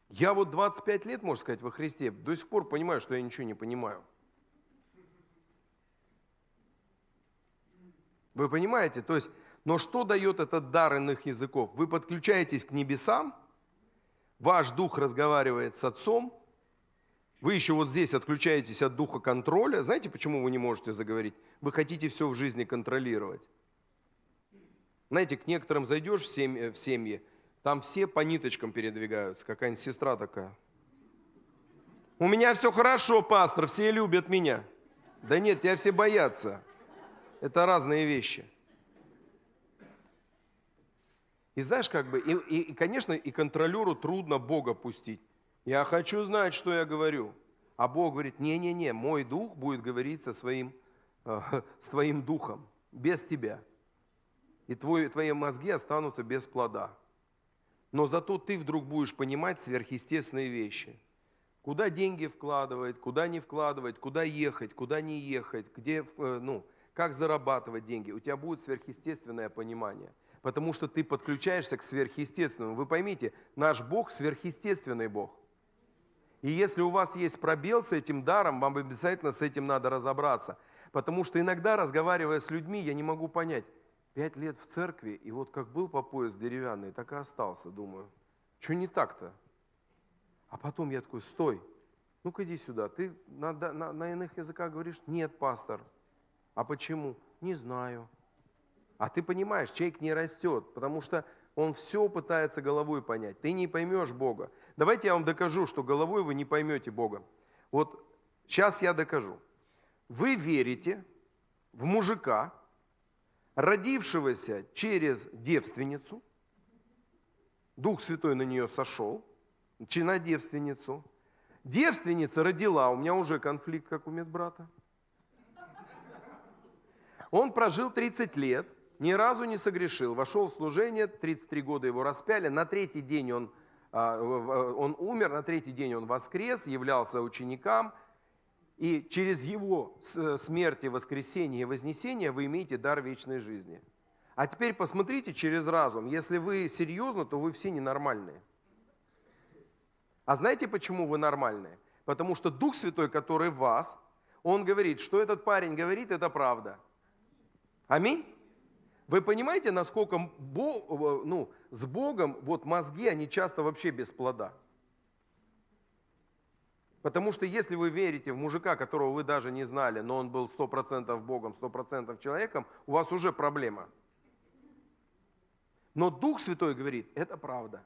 [SPEAKER 5] Я 25 лет, можно сказать, во Христе, до сих пор понимаю, что я ничего не понимаю. Вы понимаете? То есть, но что дает этот дар иных языков? Вы подключаетесь к небесам, ваш дух разговаривает с Отцом, вы еще вот здесь отключаетесь от духа контроля. Знаете, почему вы не можете заговорить? Вы хотите все в жизни контролировать. Знаете, к некоторым зайдешь в семьи, там все по ниточкам передвигаются, какая-нибудь сестра такая. У меня все хорошо, пастор, все любят меня. Да нет, тебя все боятся. Это разные вещи. И знаешь, конечно, и контролеру трудно Бога пустить. Я хочу знать, что я говорю. А Бог говорит, не-не-не, мой дух будет говорить с твоим духом, без тебя. И твои мозги останутся без плода. Но зато ты вдруг будешь понимать сверхъестественные вещи. Куда деньги вкладывать, куда не вкладывать, куда ехать, куда не ехать, как зарабатывать деньги. У тебя будет сверхъестественное понимание. Потому что ты подключаешься к сверхъестественному. Вы поймите, наш Бог сверхъестественный Бог. И если у вас есть пробел с этим даром, вам обязательно с этим надо разобраться. Потому что иногда, разговаривая с людьми, я не могу понять, 5 лет в церкви, и вот как был по пояс деревянный, так и остался, думаю. Что не так-то? А потом я такой, стой, ну-ка иди сюда. Ты на иных языках говоришь? Нет, пастор. А почему? Не знаю. А ты понимаешь, человек не растет, потому что он все пытается головой понять. Ты не поймешь Бога. Давайте я вам докажу, что головой вы не поймете Бога. Вот сейчас я докажу. Вы верите в мужика, родившегося через девственницу, Дух Святой на нее сошел, на девственницу. Девственница родила, у меня уже конфликт, как у медбрата. Он прожил 30 лет, ни разу не согрешил, вошел в служение, 33 года его распяли, на 3-й день он умер, на 3-й день он воскрес, являлся ученикам, и через его смерть, воскресение и вознесение вы имеете дар вечной жизни. А теперь посмотрите через разум, если вы серьезно, то вы все ненормальные. А знаете, почему вы нормальные? Потому что Дух Святой, который в вас, он говорит, что этот парень говорит, это правда. Аминь? Вы понимаете, насколько с Богом мозги, они часто вообще без плода? Потому что если вы верите в мужика, которого вы даже не знали, но он был 100% Богом, 100% человеком, у вас уже проблема. Но Дух Святой говорит, это правда.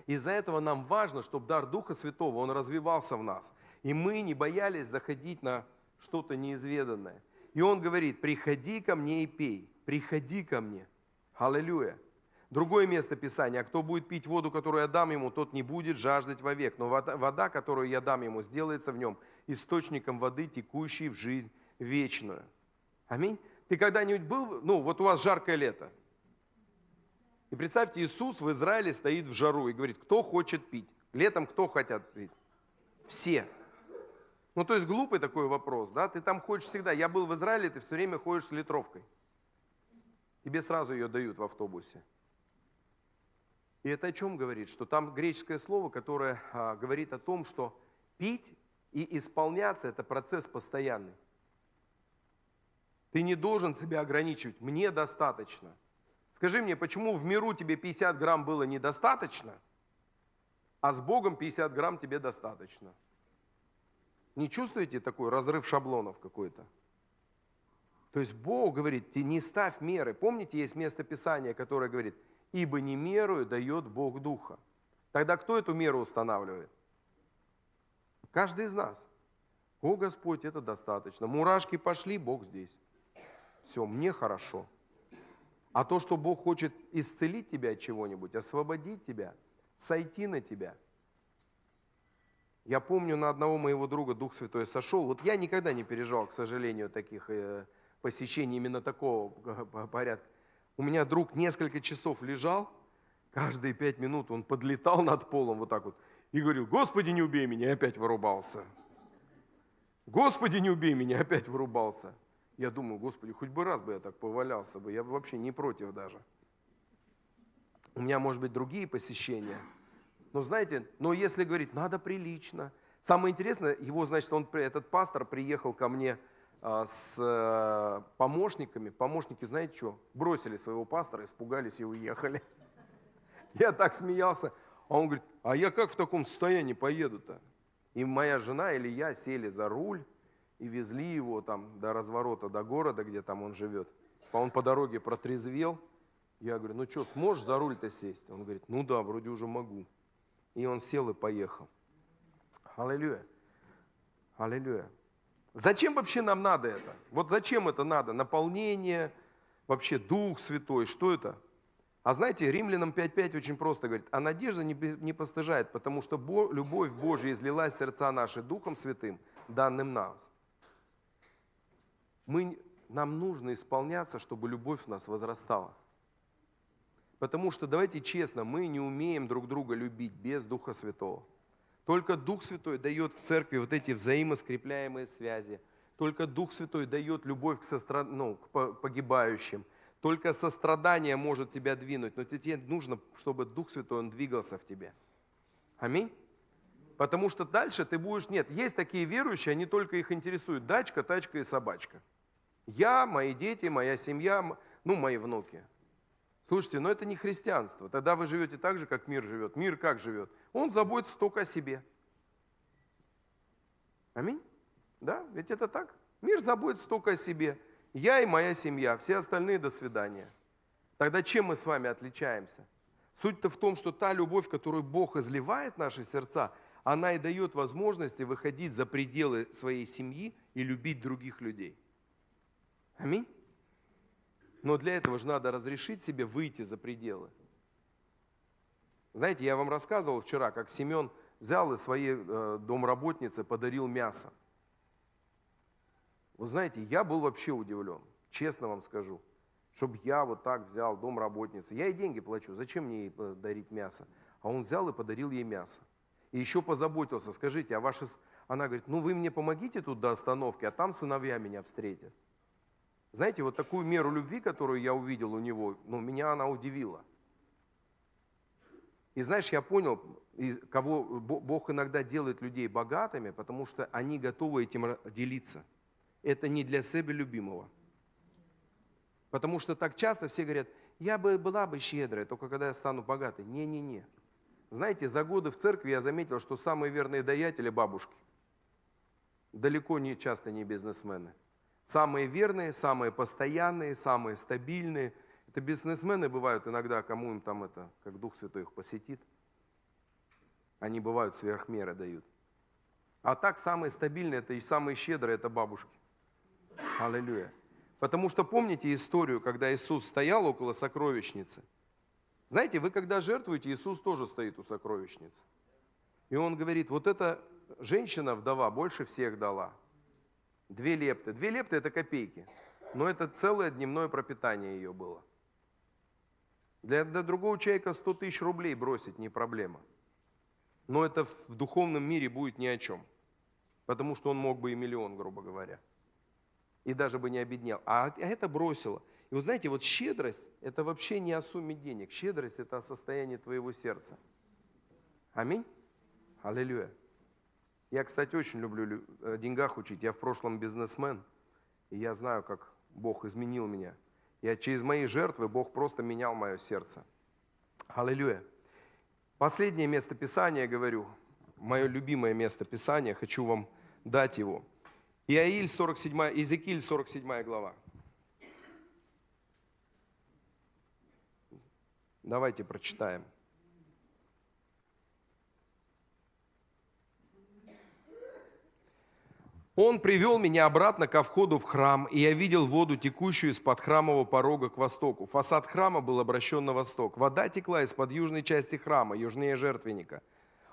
[SPEAKER 5] Из-за этого нам важно, чтобы дар Духа Святого, он развивался в нас. И мы не боялись заходить на что-то неизведанное. И он говорит, приходи ко мне и пей, приходи ко мне. Аллилуйя. Другое место Писания, а кто будет пить воду, которую я дам ему, тот не будет жаждать вовек. Но вода, которую я дам ему, сделается в нем источником воды, текущей в жизнь вечную. Аминь. Ты когда-нибудь был, вот у вас жаркое лето. И представьте, Иисус в Израиле стоит в жару и говорит, кто хочет пить? Летом кто хотят пить? Все. То есть глупый такой вопрос, да? Ты там ходишь всегда. Я был в Израиле, ты все время ходишь с литровкой. Тебе сразу ее дают в автобусе. И это о чем говорит? Что там греческое слово, которое говорит о том, что пить и исполняться – это процесс постоянный. Ты не должен себя ограничивать. Мне достаточно. Скажи мне, почему в миру тебе 50 грамм было недостаточно, а с Богом 50 грамм тебе достаточно? Не чувствуете такой разрыв шаблонов какой-то? То есть Бог говорит, ты не ставь меры. Помните, есть место Писания, которое говорит, ибо не мерою дает Бог Духа. Тогда кто эту меру устанавливает? Каждый из нас. О, Господь, это достаточно. Мурашки пошли, Бог здесь. Все, мне хорошо. А то, что Бог хочет исцелить тебя от чего-нибудь, освободить тебя, сойти на тебя. Я помню, на одного моего друга Дух Святой сошел. Вот я никогда не переживал, к сожалению, таких посещений именно такого порядка. У меня друг несколько часов лежал, каждые 5 минут он подлетал над полом вот так вот и говорил, Господи, не убей меня, и опять вырубался. Господи, не убей меня, опять вырубался. Я думаю, Господи, хоть бы раз бы я так повалялся бы, я бы вообще не против даже. У меня, может быть, другие посещения. Но знаете, если говорить, надо прилично. Самое интересное, этот пастор приехал ко мне с помощниками. Помощники, знаете что, бросили своего пастора, испугались и уехали. Я так смеялся. А он говорит, а я как в таком состоянии поеду-то? И моя жена или я сели за руль и везли его там до разворота, до города, где там он живет. Он по дороге протрезвел. Я говорю, ну что, сможешь за руль-то сесть? Он говорит, ну да, вроде уже могу. И он сел и поехал. Аллилуйя. Аллилуйя. Зачем вообще нам надо это? Вот зачем это надо? Наполнение, вообще Дух Святой, что это? А знаете, Римлянам 5:5 очень просто говорит, а надежда не постыжает, потому что любовь Божья излилась в сердца наши Духом Святым, данным нам. Нам нужно исполняться, чтобы любовь в нас возрастала. Потому что, давайте честно, мы не умеем друг друга любить без Духа Святого. Только Дух Святой дает в церкви вот эти взаимоскрепляемые связи. Только Дух Святой дает любовь к погибающим. Только сострадание может тебя двинуть. Но тебе нужно, чтобы Дух Святой, Он двигался в тебе. Аминь. Потому что дальше ты будешь... Нет, есть такие верующие, они только их интересуют дачка, тачка и собачка. Я, мои дети, моя семья, мои внуки. Слушайте, но это не христианство. Тогда вы живете так же, как мир живет. Мир как живет? Он заботится только о себе. Аминь? Да, ведь это так. Мир заботится только о себе. Я и моя семья, все остальные до свидания. Тогда чем мы с вами отличаемся? Суть-то в том, что та любовь, которую Бог изливает в наши сердца, она и дает возможности выходить за пределы своей семьи и любить других людей. Аминь? Но для этого же надо разрешить себе выйти за пределы. Знаете, я вам рассказывал вчера, как Семен взял и своей домработнице подарил мясо. Вы знаете, я был вообще удивлен, честно вам скажу, чтобы я вот так взял домработнице. Я ей деньги плачу, зачем мне ей дарить мясо? А он взял и подарил ей мясо. И еще позаботился, скажите, а ваши... Она говорит, вы мне помогите тут до остановки, а там сыновья меня встретят. Знаете, вот такую меру любви, которую я увидел у него, меня она удивила. И знаешь, я понял, кого Бог иногда делает людей богатыми, потому что они готовы этим делиться. Это не для себя любимого. Потому что так часто все говорят, я была бы щедрая, только когда я стану богатой. Не-не-не. Знаете, за годы в церкви я заметил, что самые верные даятели – бабушки. Далеко не часто не бизнесмены. Самые верные, самые постоянные, самые стабильные. Это бизнесмены бывают иногда, кому им там это, как Дух Святой их посетит. Они бывают сверх меры дают. А так самые стабильные это и самые щедрые это бабушки. Аллилуйя. Потому что помните историю, когда Иисус стоял около сокровищницы? Знаете, вы когда жертвуете, Иисус тоже стоит у сокровищницы. И Он говорит, вот эта женщина, вдова, больше всех дала. 2 лепты. 2 лепты это копейки. Но это целое дневное пропитание ее было. Для другого человека 100 000 рублей бросить не проблема. Но это в духовном мире будет ни о чем. Потому что он мог бы и 1 миллион, грубо говоря. И даже бы не обеднел. А это бросило. И вы знаете, вот щедрость, это вообще не о сумме денег. Щедрость это о состоянии твоего сердца. Аминь. Аллилуйя. Я, кстати, очень люблю о деньгах учить. Я в прошлом бизнесмен. И я знаю, как Бог изменил меня. Через мои жертвы Бог просто менял мое сердце. Аллилуйя. Последнее место Писания, говорю, мое любимое место Писания, хочу вам дать его. Иезекииль 47 глава. Давайте прочитаем. Он привел меня обратно ко входу в храм, и я видел воду, текущую из-под храмового порога к востоку. Фасад храма был обращен на восток. Вода текла из-под южной части храма, южнее жертвенника.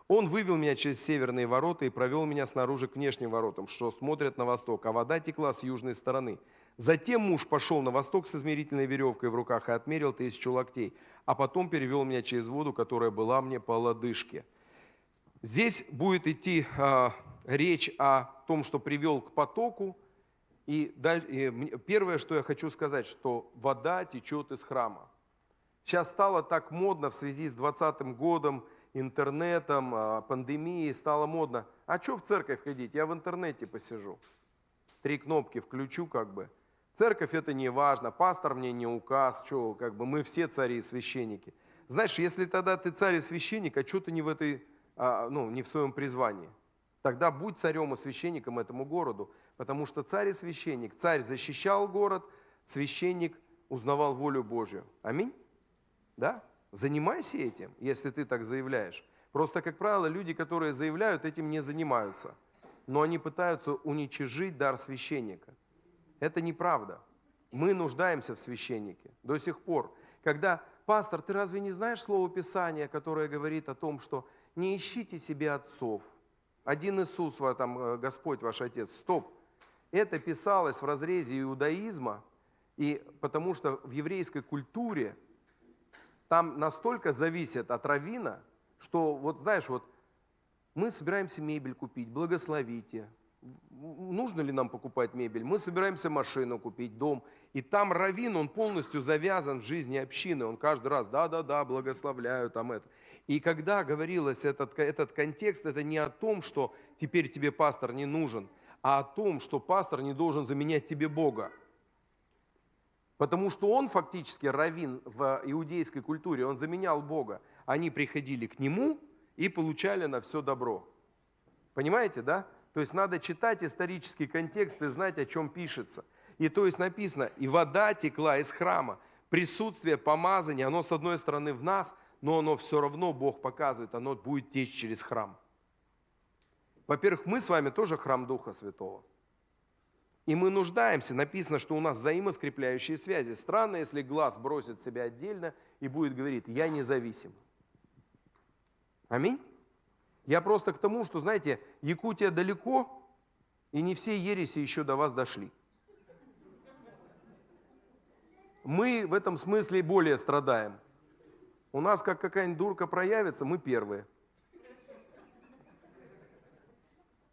[SPEAKER 5] Он вывел меня через северные ворота и провел меня снаружи к внешним воротам, что смотрят на восток, а вода текла с южной стороны. Затем муж пошел на восток с измерительной веревкой в руках и отмерил 1000 локтей, а потом перевел меня через воду, которая была мне по лодыжке. Здесь будет идти речь о том, что привел к потоку. И первое, что я хочу сказать, что вода течет из храма. Сейчас стало так модно в связи с 2020 годом, интернетом, пандемией, стало модно. А что в церковь ходить? Я в интернете посижу. 3 кнопки включу как бы. Церковь это не важно, пастор мне не указ, что как бы мы все цари и священники. Знаешь, если тогда ты царь и священник, а что ты не в своем призвании? Тогда будь царем и священником этому городу, потому что царь и священник, царь защищал город, священник узнавал волю Божью. Аминь? Да? Занимайся этим, если ты так заявляешь. Просто, как правило, люди, которые заявляют, этим не занимаются. Но они пытаются уничижить дар священника. Это неправда. Мы нуждаемся в священнике до сих пор. Когда, пастор, ты разве не знаешь слово Писания, которое говорит о том, что не ищите себе отцов? Один Иисус, там, Господь ваш Отец. Стоп. Это писалось в разрезе иудаизма, и потому что в еврейской культуре там настолько зависит от раввина, что, вот знаешь, вот мы собираемся мебель купить, благословите. Нужно ли нам покупать мебель? Мы собираемся машину купить, дом. И там раввин, он полностью завязан в жизни общины. Он каждый раз, да, благословляю, там это. И когда говорилось этот контекст, это не о том, что теперь тебе пастор не нужен, а о том, что пастор не должен заменять тебе Бога. Потому что он фактически, раввин в иудейской культуре, он заменял Бога. Они приходили к нему и получали на все добро. Понимаете, да? То есть надо читать исторический контекст и знать, о чем пишется. И то есть написано, и вода текла из храма. Присутствие, помазание, оно с одной стороны в нас, но оно все равно, Бог показывает, оно будет течь через храм. Во-первых, мы с вами тоже храм Духа Святого. И мы нуждаемся, написано, что у нас взаимоскрепляющие связи. Странно, если глаз бросит себя отдельно и будет говорить, я независим. Аминь. Я просто к тому, что, знаете, Якутия далеко, и не все ереси еще до вас дошли. Мы в этом смысле более страдаем. У нас, как какая-нибудь дурка проявится, мы первые.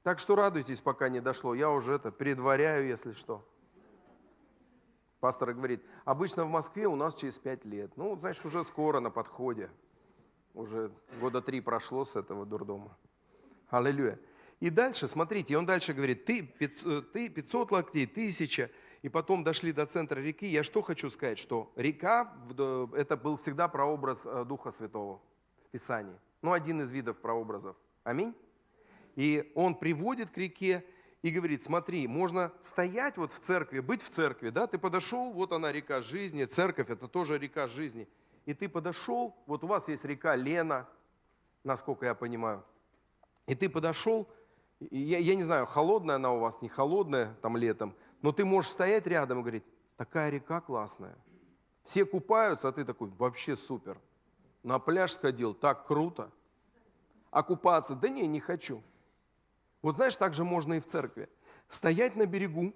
[SPEAKER 5] Так что радуйтесь, пока не дошло. Я уже предваряю, если что. Пастор говорит, обычно в Москве у нас через 5 лет. Ну, значит, уже скоро на подходе. Уже года 3 прошло с этого дурдома. Аллилуйя. И дальше, смотрите, он дальше говорит, ты 500 локтей, 1000, и потом дошли до центра реки. Я что хочу сказать, что река, это был всегда прообраз Духа Святого в Писании. Ну, один из видов прообразов. Аминь. И он приводит к реке и говорит, смотри, можно стоять вот в церкви, быть в церкви, да, ты подошел, вот она река жизни, церковь это тоже река жизни. И ты подошел, вот у вас есть река Лена, насколько я понимаю, и ты подошел, я не знаю, холодная она у вас, не холодная там летом, но ты можешь стоять рядом и говорить, такая река классная. Все купаются, а ты такой, вообще супер. На пляж сходил, так круто. А купаться, да не хочу. Вот знаешь, так же можно и в церкви. Стоять на берегу,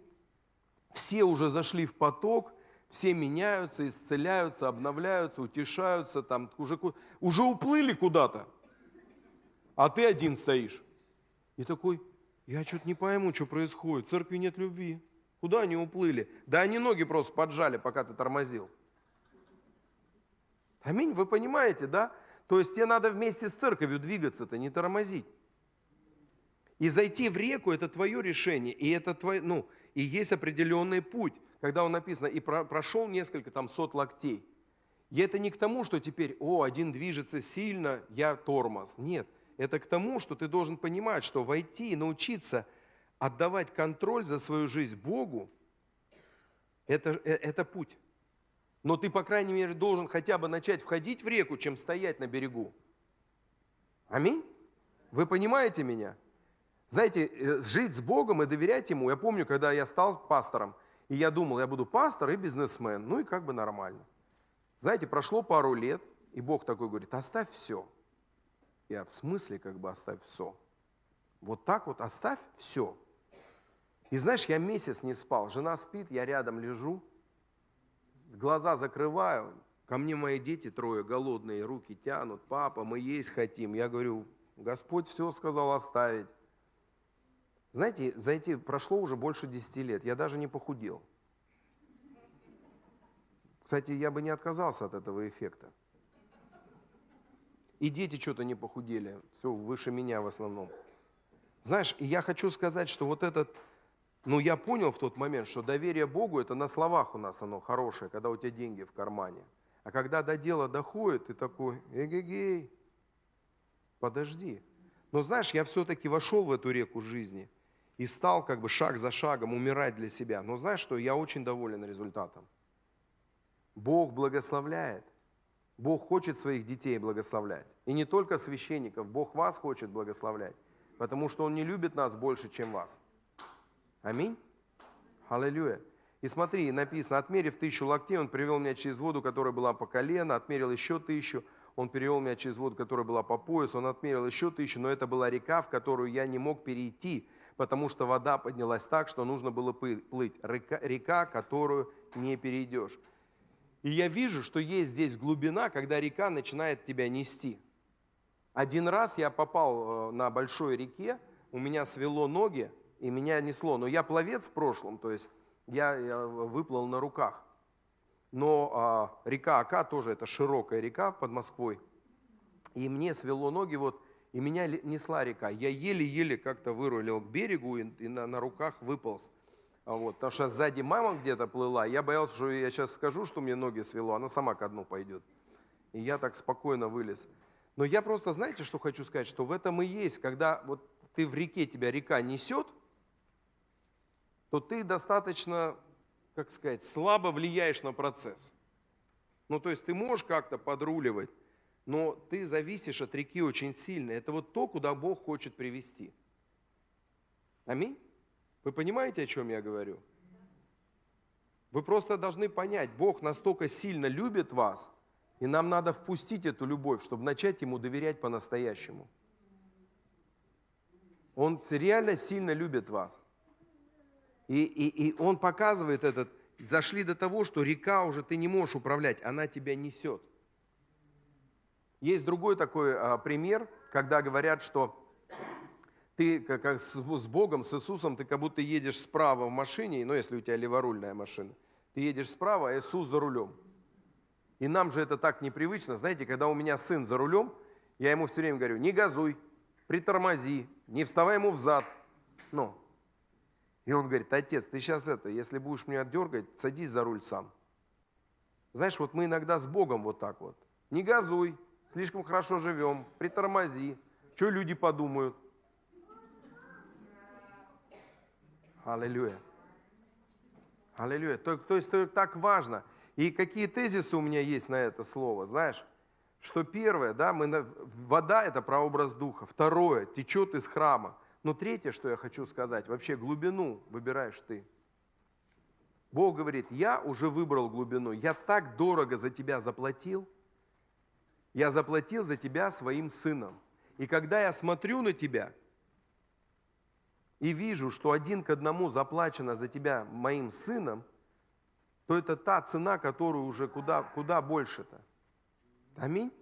[SPEAKER 5] все уже зашли в поток, все меняются, исцеляются, обновляются, утешаются, там уже уплыли куда-то, а ты один стоишь. И такой, я что-то не пойму, что происходит, в церкви нет любви. Куда они уплыли? Да они ноги просто поджали, пока ты тормозил. Аминь, вы понимаете, да? То есть тебе надо вместе с церковью двигаться-то, не тормозить. И зайти в реку – это твое решение, и это и есть определенный путь, когда он написано, и прошел несколько там 100 локтей. И это не к тому, что теперь, один движется сильно, я тормоз. Нет, это к тому, что ты должен понимать, что войти и научиться отдавать контроль за свою жизнь Богу – это путь. Но ты, по крайней мере, должен хотя бы начать входить в реку, чем стоять на берегу. Аминь? Вы понимаете меня? Знаете, жить с Богом и доверять Ему. Я помню, когда я стал пастором, и я думал, я буду пастор и бизнесмен, ну и как бы нормально. Знаете, прошло пару лет, и Бог такой говорит, оставь все. Я, в смысле как бы оставь все? Вот так вот оставь все. И знаешь, я месяц не спал, жена спит, я рядом лежу, глаза закрываю, ко мне мои дети 3 голодные, руки тянут, папа, мы есть хотим. Я говорю, Господь все сказал оставить. Знаете, прошло уже больше 10 лет, я даже не похудел. Кстати, я бы не отказался от этого эффекта. И дети что-то не похудели, все выше меня в основном. Знаешь, я хочу сказать, что вот я понял в тот момент, что доверие Богу, это на словах у нас оно хорошее, когда у тебя деньги в кармане. А когда до дела доходит, ты такой, эгегей, подожди. Но знаешь, я все-таки вошел в эту реку жизни и стал как бы шаг за шагом умирать для себя. Но знаешь что, я очень доволен результатом. Бог благословляет. Бог хочет своих детей благословлять. И не только священников, Бог вас хочет благословлять. Потому что Он не любит нас больше, чем вас. Аминь. Аллилуйя. И смотри, написано, отмерив 1000 локтей, Он привел меня через воду, которая была по колено, отмерил еще 1000, Он перевел меня через воду, которая была по пояс, Он отмерил еще 1000, но это была река, в которую я не мог перейти, потому что вода поднялась так, что нужно было плыть. Река, которую не перейдешь. И я вижу, что есть здесь глубина, когда река начинает тебя нести. Один раз я попал на большой реке, у меня свело ноги, и меня несло. Но я пловец в прошлом, то есть я выплыл на руках. Но река Ока тоже, это широкая река под Москвой. И мне свело ноги, вот, и меня несла река. Я еле-еле как-то вырулил к берегу и на руках выполз. Вот, потому что сзади мама где-то плыла, я боялся, что я сейчас скажу, что мне ноги свело, она сама ко дну пойдет. И я так спокойно вылез. Но я просто, знаете, что хочу сказать, что в этом и есть, когда вот ты в реке, тебя река несет, то ты достаточно, как сказать, слабо влияешь на процесс. Ну, то есть ты можешь как-то подруливать, но ты зависишь от реки очень сильно. Это вот то, куда Бог хочет привести. Аминь? Вы понимаете, о чем я говорю? Вы просто должны понять, Бог настолько сильно любит вас, и нам надо впустить эту любовь, чтобы начать Ему доверять по-настоящему. Он реально сильно любит вас. И Он показывает этот, зашли до того, что река уже ты не можешь управлять, она тебя несет. Есть другой такой пример, когда говорят, что ты как с Богом, с Иисусом, ты как будто едешь справа в машине, ну если у тебя леворульная машина, ты едешь справа, а Иисус за рулем. И нам же это так непривычно. Знаете, когда у меня сын за рулем, я ему все время говорю, не газуй, притормози, не вставай ему взад. Ну. И он говорит, отец, ты сейчас если будешь меня дергать, садись за руль сам. Знаешь, вот мы иногда с Богом вот так вот. Не газуй, слишком хорошо живем, притормози. Что люди подумают? Аллилуйя. Аллилуйя. То есть так важно. И какие тезисы у меня есть на это слово, знаешь? Что первое, да, вода – это прообраз Духа. Второе, течет из храма. Но третье, что я хочу сказать, вообще глубину выбираешь ты. Бог говорит, я уже выбрал глубину, я так дорого за тебя заплатил, я заплатил за тебя своим сыном. И когда я смотрю на тебя и вижу, что 1 к 1 заплачено за тебя моим сыном, то это та цена, которую уже куда больше-то. Аминь.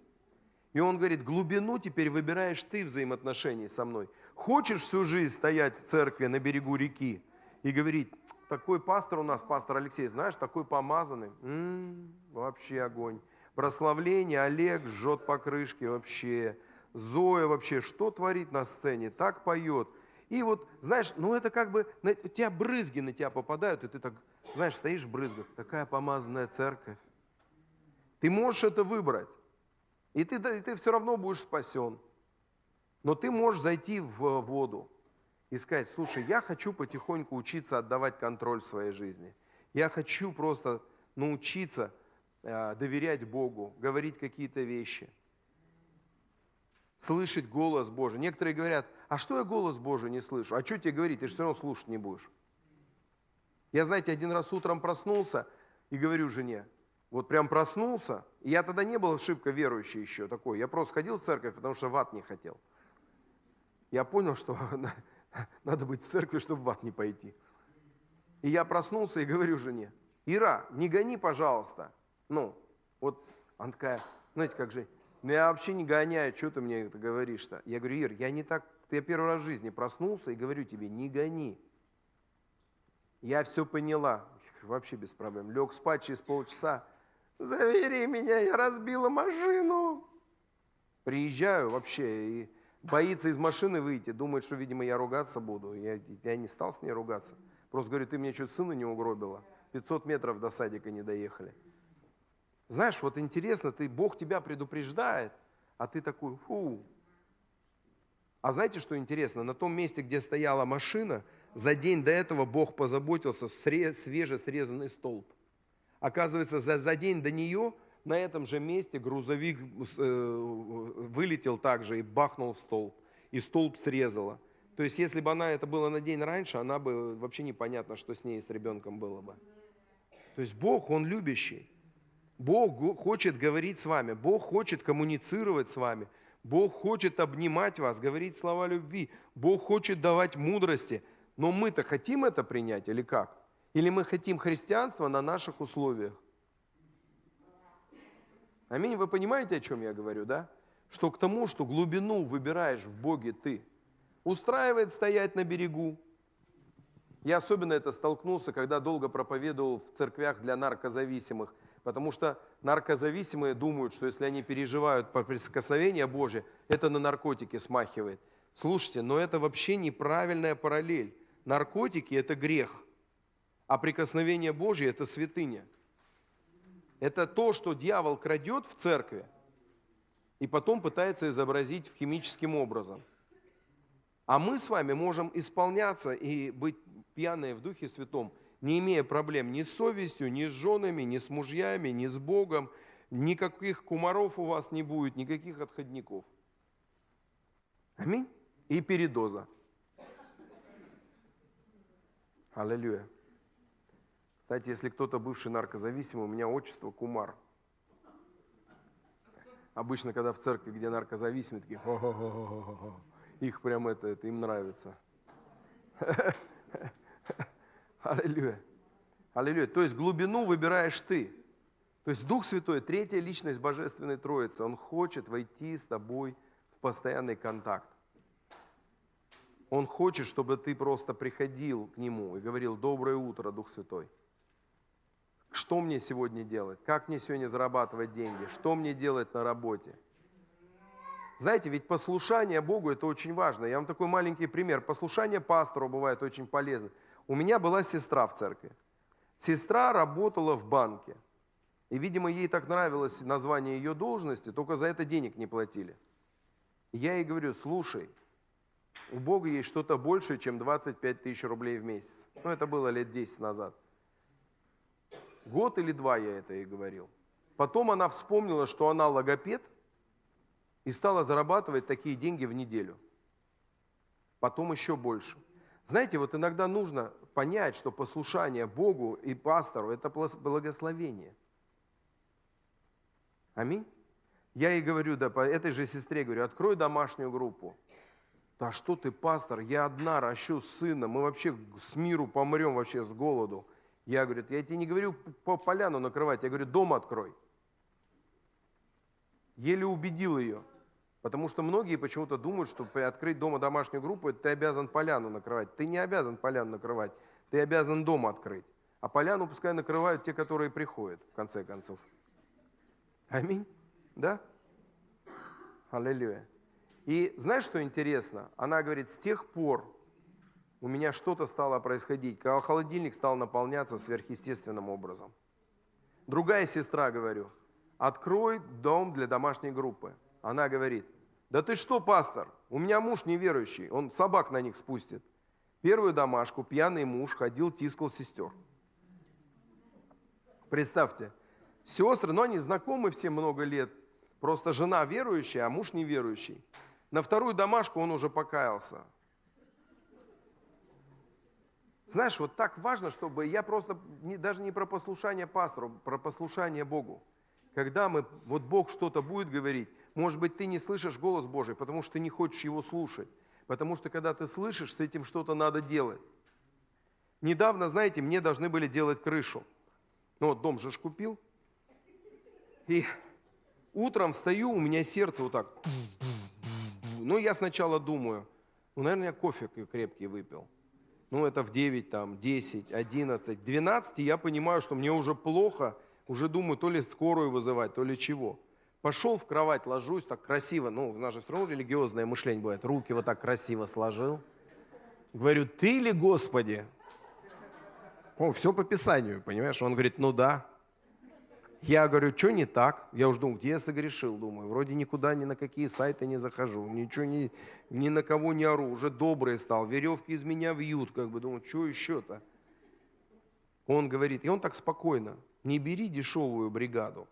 [SPEAKER 5] И он говорит, глубину теперь выбираешь ты взаимоотношений со мной. Хочешь всю жизнь стоять в церкви на берегу реки и говорить, такой пастор у нас, пастор Алексей, знаешь, такой помазанный, вообще огонь. Прославление, Олег жжет покрышки вообще. Зоя вообще, что творит на сцене, так поет. И вот, знаешь, ну это как бы, у тебя брызги на тебя попадают, и ты так, знаешь, стоишь в брызгах, такая помазанная церковь. Ты можешь это выбрать, и ты все равно будешь спасен. Но ты можешь зайти в воду и сказать, слушай, я хочу потихоньку учиться отдавать контроль в своей жизни. Я хочу просто научиться доверять Богу, говорить какие-то вещи, слышать голос Божий. Некоторые говорят, а что я голос Божий не слышу? А что тебе говорить? Ты же все равно слушать не будешь. Я, знаете, один раз утром проснулся и говорю жене, вот прям проснулся, и я тогда не был шибко верующий еще такой, я просто ходил в церковь, потому что в ад не хотел. Я понял, что надо быть в церкви, чтобы в ад не пойти. И я проснулся и говорю жене, Ира, не гони, пожалуйста. Ну, вот она такая, знаете, как же, ну я вообще не гоняю, что ты мне это говоришь-то? Я говорю, Ир, я не так, я первый раз в жизни проснулся и говорю тебе, не гони. Я все поняла, вообще без проблем. Лег спать через полчаса, забери меня, я разбила машину. Приезжаю вообще и боится из машины выйти, думает, что, видимо, я ругаться буду. Я не стал с ней ругаться. Просто говорю, ты мне что, сына не угробила? 500 метров до садика не доехали. Знаешь, вот интересно, Бог тебя предупреждает, а ты такой, фу. А знаете, что интересно? На том месте, где стояла машина, за день до этого Бог позаботился, свежесрезанный столб. Оказывается, за день до нее на этом же месте грузовик вылетел также и бахнул в столб. И столб срезало. То есть, если бы это было на день раньше, она бы вообще непонятно, что с ней и с ребенком было бы. То есть Бог, Он любящий. Бог хочет говорить с вами. Бог хочет коммуницировать с вами. Бог хочет обнимать вас, говорить слова любви. Бог хочет давать мудрости. Но мы-то хотим это принять или как? Или мы хотим христианства на наших условиях? Аминь. Вы понимаете, о чем я говорю, да? Что к тому, что глубину выбираешь в Боге ты, устраивает стоять на берегу. Я особенно это столкнулся, когда долго проповедовал в церквях для наркозависимых, потому что наркозависимые думают, что если они переживают по прикосновению Божие, это на наркотики смахивает. Слушайте, но это вообще неправильная параллель. Наркотики – это грех, а прикосновение Божие – это святыня. Это то, что дьявол крадет в церкви и потом пытается изобразить химическим образом. А мы с вами можем исполняться и быть пьяные в Духе Святом, не имея проблем ни с совестью, ни с женами, ни с мужьями, ни с Богом. Никаких кумаров у вас не будет, никаких отходников. Аминь. И передоза. Аллилуйя. Кстати, если кто-то бывший наркозависимый, у меня отчество Кумар. Обычно, когда в церкви, где наркозависимые, такие, их прям это им нравится. Аллилуйя. Аллилуйя. То есть глубину выбираешь ты. То есть Дух Святой, третья личность Божественной Троицы, Он хочет войти с тобой в постоянный контакт. Он хочет, чтобы ты просто приходил к Нему и говорил: доброе утро, Дух Святой. Что мне сегодня делать? Как мне сегодня зарабатывать деньги? Что мне делать на работе? Знаете, ведь послушание Богу – это очень важно. Я вам такой маленький пример. Послушание пастору бывает очень полезно. У меня была сестра в церкви. Сестра работала в банке. И, видимо, ей так нравилось название ее должности, только за это денег не платили. И я ей говорю: слушай, у Бога есть что-то большее, чем 25 тысяч рублей в месяц. Ну, это было лет 10 назад. Год или два я это ей говорил. Потом она вспомнила, что она логопед, и стала зарабатывать такие деньги в неделю. Потом еще больше. Знаете, вот иногда нужно понять, что послушание Богу и пастору – это благословение. Аминь. Я ей говорю, да, по этой же сестре говорю: открой домашнюю группу. Да что ты, пастор, я одна ращу сына, мы вообще с миру помрем вообще с голоду. Я говорю: я тебе не говорю по поляну накрывать, я говорю: дом открой. Еле убедил ее. Потому что многие почему-то думают, что при открыть дома домашнюю группу, ты обязан поляну накрывать. Ты не обязан поляну накрывать, ты обязан дом открыть. А поляну пускай накрывают те, которые приходят, в конце концов. Аминь. Да? Аллилуйя. И знаешь, что интересно? Она говорит: с тех пор у меня что-то стало происходить, когда холодильник стал наполняться сверхъестественным образом. Другая сестра, говорю: открой дом для домашней группы. Она говорит: да ты что, пастор, у меня муж неверующий, он собак на них спустит. Первую домашку пьяный муж ходил, тискал сестер. Представьте, сестры, но они знакомы все много лет, просто жена верующая, а муж неверующий. На вторую домашку он уже покаялся. Знаешь, вот так важно, чтобы я просто даже не про послушание пастору, про послушание Богу. Когда вот Бог что-то будет говорить, может быть, ты не слышишь голос Божий, потому что ты не хочешь его слушать. Потому что когда ты слышишь, с этим что-то надо делать. Недавно, знаете, мне должны были делать крышу. Ну вот дом же ж купил. И утром встаю, у меня сердце вот так. Ну я сначала думаю, наверное, я кофе крепкий выпил. Ну это в 9, там, 10, 11, 12 я понимаю, что мне уже плохо. Уже думаю, то ли скорую вызывать, то ли чего. Пошел в кровать, ложусь так красиво. Ну, у нас же все равно религиозное мышление бывает. Руки вот так красиво сложил. Говорю: ты ли, Господи? О, все по Писанию, понимаешь? Он говорит: ну да. Я говорю: что не так? Я уже думаю, где я согрешил? Думаю, вроде никуда, ни на какие сайты не захожу. Ничего ни на кого не ору. Уже добрый стал. Веревки из меня вьют. Как бы думаю, что еще-то? Он говорит, и он так спокойно: не бери дешевую бригаду.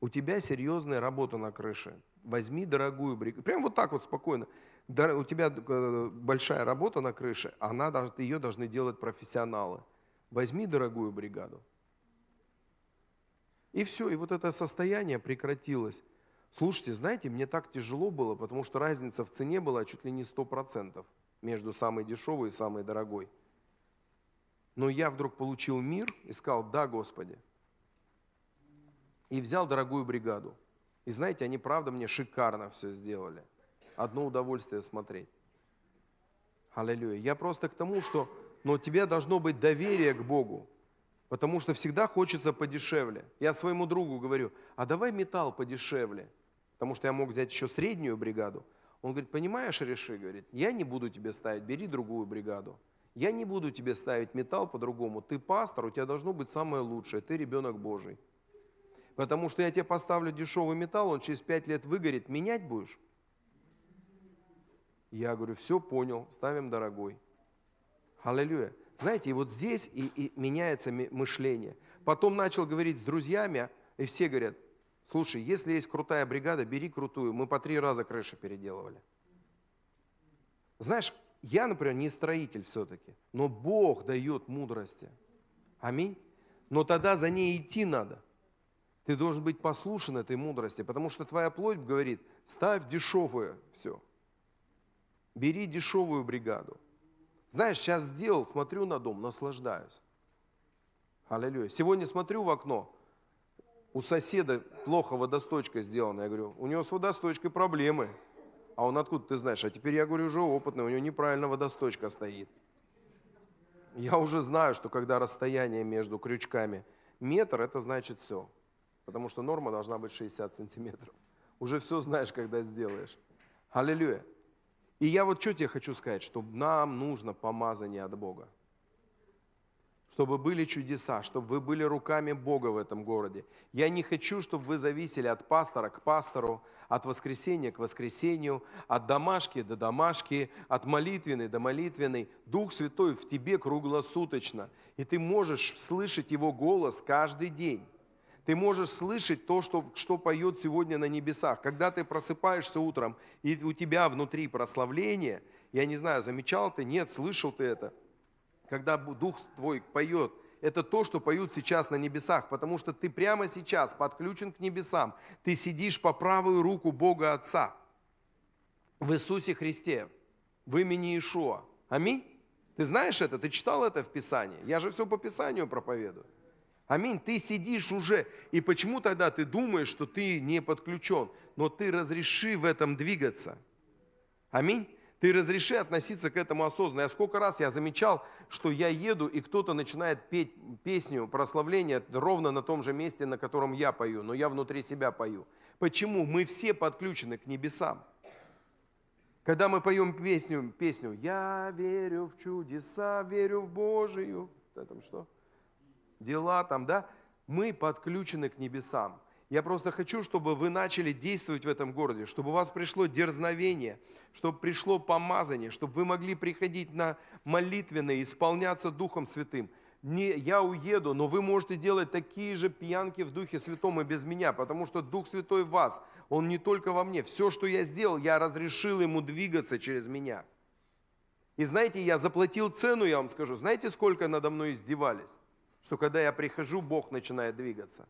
[SPEAKER 5] У тебя серьезная работа на крыше. Возьми дорогую бригаду. Прям вот так вот спокойно. У тебя большая работа на крыше, ее должны делать профессионалы. Возьми дорогую бригаду. И все, и вот это состояние прекратилось. Слушайте, знаете, мне так тяжело было, потому что разница в цене была чуть ли не 100% между самой дешевой и самой дорогой. Но я вдруг получил мир и сказал: да, Господи. И взял дорогую бригаду. И знаете, они правда мне шикарно все сделали. Одно удовольствие смотреть. Аллилуйя. Я просто к тому, что у тебя должно быть доверие к Богу. Потому что всегда хочется подешевле. Я своему другу говорю: а давай металл подешевле. Потому что я мог взять еще среднюю бригаду. Он говорит: понимаешь, Реши, говорит, я не буду тебе ставить, бери другую бригаду. Я не буду тебе ставить металл по-другому. Ты пастор, у тебя должно быть самое лучшее. Ты ребенок Божий. Потому что я тебе поставлю дешевый металл, он через 5 лет выгорит. Менять будешь? Я говорю: все, понял, ставим дорогой. Аллилуйя. Знаете, и вот здесь и меняется мышление. Потом начал говорить с друзьями, и все говорят: слушай, если есть крутая бригада, бери крутую. Мы по 3 раза крыши переделывали. Знаешь, я, например, не строитель все-таки, но Бог дает мудрости. Аминь. Но тогда за ней идти надо. Ты должен быть послушен этой мудрости, потому что твоя плоть говорит: ставь дешевое все. Бери дешевую бригаду. Знаешь, сейчас сделал, смотрю на дом, наслаждаюсь. Аллилуйя. Сегодня смотрю в окно, у соседа плохо водосточка сделана. Я говорю: у него с водосточкой проблемы. А он: откуда ты знаешь? А теперь я говорю: уже опытный, у него неправильно водосточка стоит. Я уже знаю, что когда расстояние между крючками метр, это значит все. Потому что норма должна быть 60 сантиметров. Уже все знаешь, когда сделаешь. Аллилуйя. И я вот что тебе хочу сказать, что нам нужно помазание от Бога. Чтобы были чудеса, чтобы вы были руками Бога в этом городе. Я не хочу, чтобы вы зависели от пастора к пастору, от воскресения к воскресению, от домашки до домашки, от молитвенной до молитвенной. Дух Святой в тебе круглосуточно. И ты можешь слышать Его голос каждый день. Ты можешь слышать то, что поет сегодня на небесах. Когда ты просыпаешься утром, и у тебя внутри прославление, я не знаю, замечал ты, нет, слышал ты это. Когда Дух твой поет, это то, что поют сейчас на небесах, потому что ты прямо сейчас подключен к небесам. Ты сидишь по правую руку Бога Отца в Иисусе Христе, в имени Иешуа. Аминь? Ты знаешь это? Ты читал это в Писании? Я же все по Писанию проповедую. Аминь. Ты сидишь уже, и почему тогда ты думаешь, что ты не подключен? Но ты разреши в этом двигаться. Аминь. Ты разреши относиться к этому осознанно. Я сколько раз я замечал, что я еду, и кто-то начинает петь песню прославления ровно на том же месте, на котором я пою, но я внутри себя пою. Почему? Мы все подключены к небесам. Когда мы поем песню «Я верю в чудеса, верю в Божию», там что? Дела там, да? Мы подключены к небесам. Я просто хочу, чтобы вы начали действовать в этом городе, чтобы у вас пришло дерзновение, чтобы пришло помазание, чтобы вы могли приходить на молитвенные, исполняться Духом Святым. Я уеду, но вы можете делать такие же пьянки в Духе Святом и без меня, потому что Дух Святой в вас, Он не только во мне. Все, что я сделал, я разрешил Ему двигаться через меня. И знаете, я заплатил цену, я вам скажу. Знаете, сколько надо мной издевались? Что когда я прихожу, Бог начинает двигаться.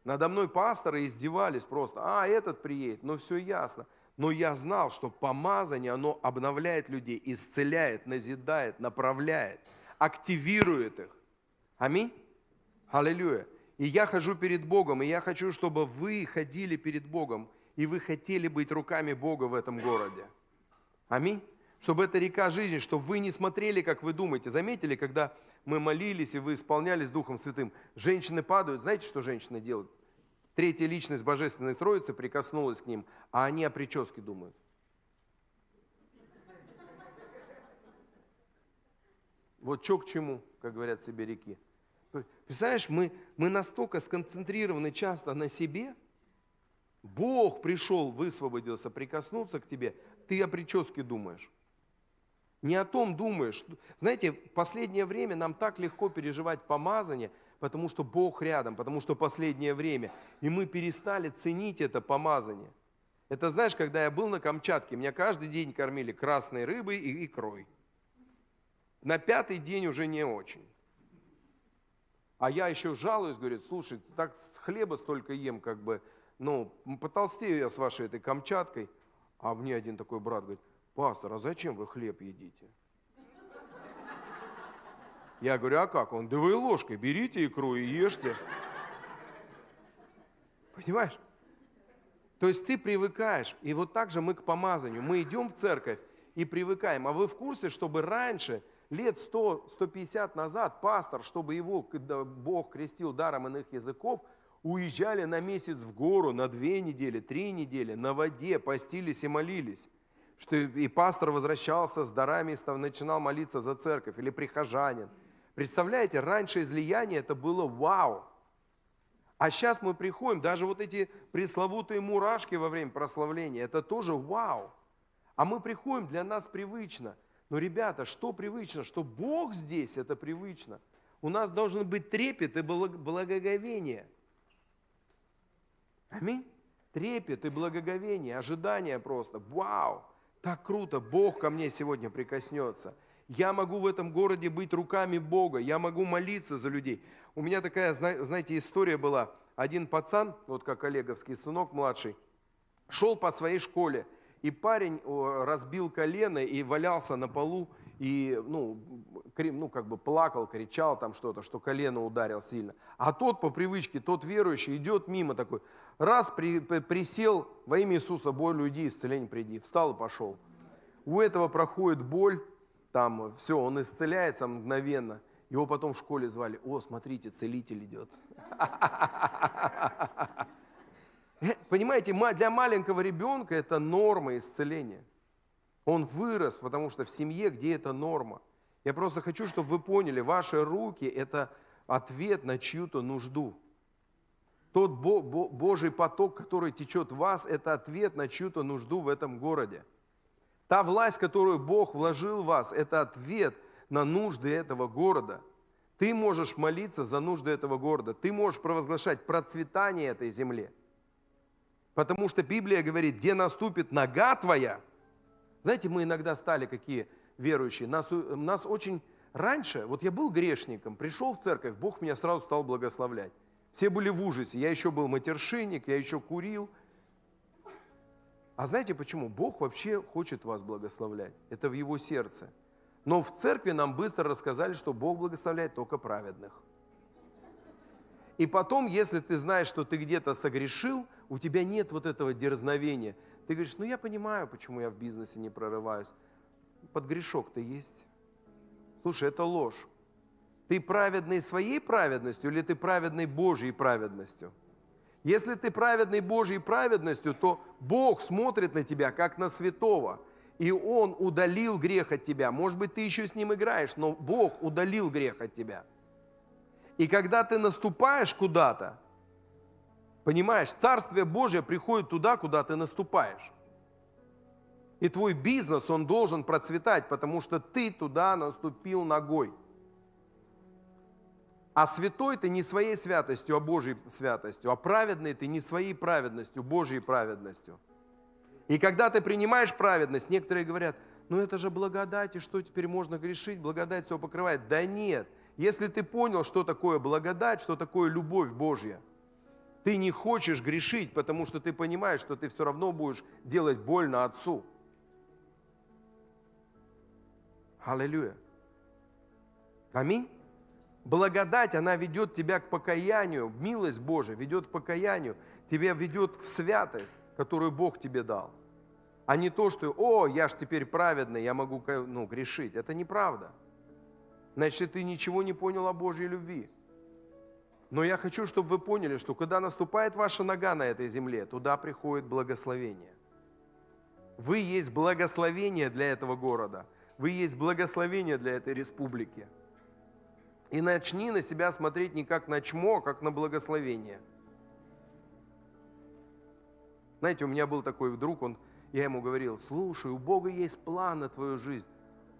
[SPEAKER 5] Надо мной пасторы издевались просто. Этот приедет, все ясно. Но я знал, что помазание, оно обновляет людей, исцеляет, назидает, направляет, активирует их. Аминь? Аллилуйя. И я хожу перед Богом, и я хочу, чтобы вы ходили перед Богом, и вы хотели быть руками Бога в этом городе. Аминь? Чтобы эта река жизни, чтобы вы не смотрели, как вы думаете. Заметили, когда мы молились, и вы исполнялись Духом Святым, женщины падают. Знаете, что женщины делают? Третья личность Божественной Троицы прикоснулась к ним, а они о прическе думают. Вот что к чему, как говорят сибиряки. Представляешь, мы настолько сконцентрированы часто на себе, Бог пришел, высвободился, прикоснулся к тебе, ты о прическе думаешь. Не о том думаешь. Знаете, в последнее время нам так легко переживать помазание, потому что Бог рядом, потому что последнее время. И мы перестали ценить это помазание. Это знаешь, когда я был на Камчатке, меня каждый день кормили красной рыбой и икрой. На 5-й день уже не очень. А я еще жалуюсь, говорит, слушай, так хлеба столько ем, как бы, потолстею я с вашей этой Камчаткой. А мне один такой брат говорит, пастор, а зачем вы хлеб едите? Я говорю, а как? Он, да вы ложкой берите икру и ешьте. Понимаешь? То есть ты привыкаешь, и вот так же мы к помазанию. Мы идем в церковь и привыкаем. А вы в курсе, чтобы раньше, лет 100-150 назад, пастор, чтобы его, когда Бог крестил даром иных языков, уезжали на месяц в гору, на 2 недели, 3 недели, на воде, постились и молились. Что и пастор возвращался с дарами и начинал молиться за церковь, или прихожанин. Представляете, раньше излияние это было вау. А сейчас мы приходим, даже вот эти пресловутые мурашки во время прославления, это тоже вау. А мы приходим, для нас привычно. Но, ребята, что привычно? Что Бог здесь, это привычно. У нас должен быть трепет и благоговение. Аминь. Трепет и благоговение, ожидание просто. Вау, так круто, Бог ко мне сегодня прикоснется. Я могу в этом городе быть руками Бога, я могу молиться за людей. У меня такая, знаете, история была. Один пацан, вот как олеговский сынок младший, шел по своей школе, и парень разбил колено и валялся на полу, и, как бы плакал, кричал там что-то, что колено ударил сильно. А тот по привычке, тот верующий, идет мимо такой, раз присел, во имя Иисуса, боль уйди, исцеление приди, встал и пошел. У этого проходит боль, там все, он исцеляется мгновенно. Его потом в школе звали, о, смотрите, целитель идет. Понимаете, для маленького ребенка это норма исцеления. Он вырос, потому что в семье, где это норма. Я просто хочу, чтобы вы поняли, ваши руки – это ответ на чью-то нужду. Тот Божий поток, который течет в вас, это ответ на чью-то нужду в этом городе. Та власть, которую Бог вложил в вас, это ответ на нужды этого города. Ты можешь молиться за нужды этого города. Ты можешь провозглашать процветание этой земле. Потому что Библия говорит, где наступит нога твоя. Знаете, мы иногда стали какие верующие. Нас очень раньше, вот я был грешником, пришел в церковь, Бог меня сразу стал благословлять. Все были в ужасе. Я еще был матершинник, я еще курил. А знаете почему? Бог вообще хочет вас благословлять. Это в Его сердце. Но в церкви нам быстро рассказали, что Бог благословляет только праведных. И потом, если ты знаешь, что ты где-то согрешил, у тебя нет вот этого дерзновения. Ты говоришь, я понимаю, почему я в бизнесе не прорываюсь. Под грешок-то есть. Слушай, это ложь. Ты праведный своей праведностью или ты праведный Божьей праведностью? Если ты праведный Божьей праведностью, то Бог смотрит на тебя, как на святого. И Он удалил грех от тебя. Может быть, ты еще с Ним играешь, но Бог удалил грех от тебя. И когда ты наступаешь куда-то, понимаешь, Царствие Божие приходит туда, куда ты наступаешь. И твой бизнес, он должен процветать, потому что ты туда наступил ногой. А святой ты не своей святостью, а Божьей святостью. А праведный ты не своей праведностью, Божьей праведностью. И когда ты принимаешь праведность, некоторые говорят, это же благодать, и что теперь можно грешить, благодать все покрывает. Да нет, если ты понял, что такое благодать, что такое любовь Божья, ты не хочешь грешить, потому что ты понимаешь, что ты все равно будешь делать больно Отцу. Аллилуйя. Аминь. Благодать, она ведет тебя к покаянию, милость Божия ведет к покаянию, тебя ведет в святость, которую Бог тебе дал. А не то, что, я ж теперь праведный, я могу грешить. Это неправда. Значит, ты ничего не понял о Божьей любви. Но я хочу, чтобы вы поняли, что когда наступает ваша нога на этой земле, туда приходит благословение. Вы есть благословение для этого города. Вы есть благословение для этой республики. И начни на себя смотреть не как на чмо, а как на благословение. Знаете, у меня был такой друг, я ему говорил, слушай, у Бога есть план на твою жизнь.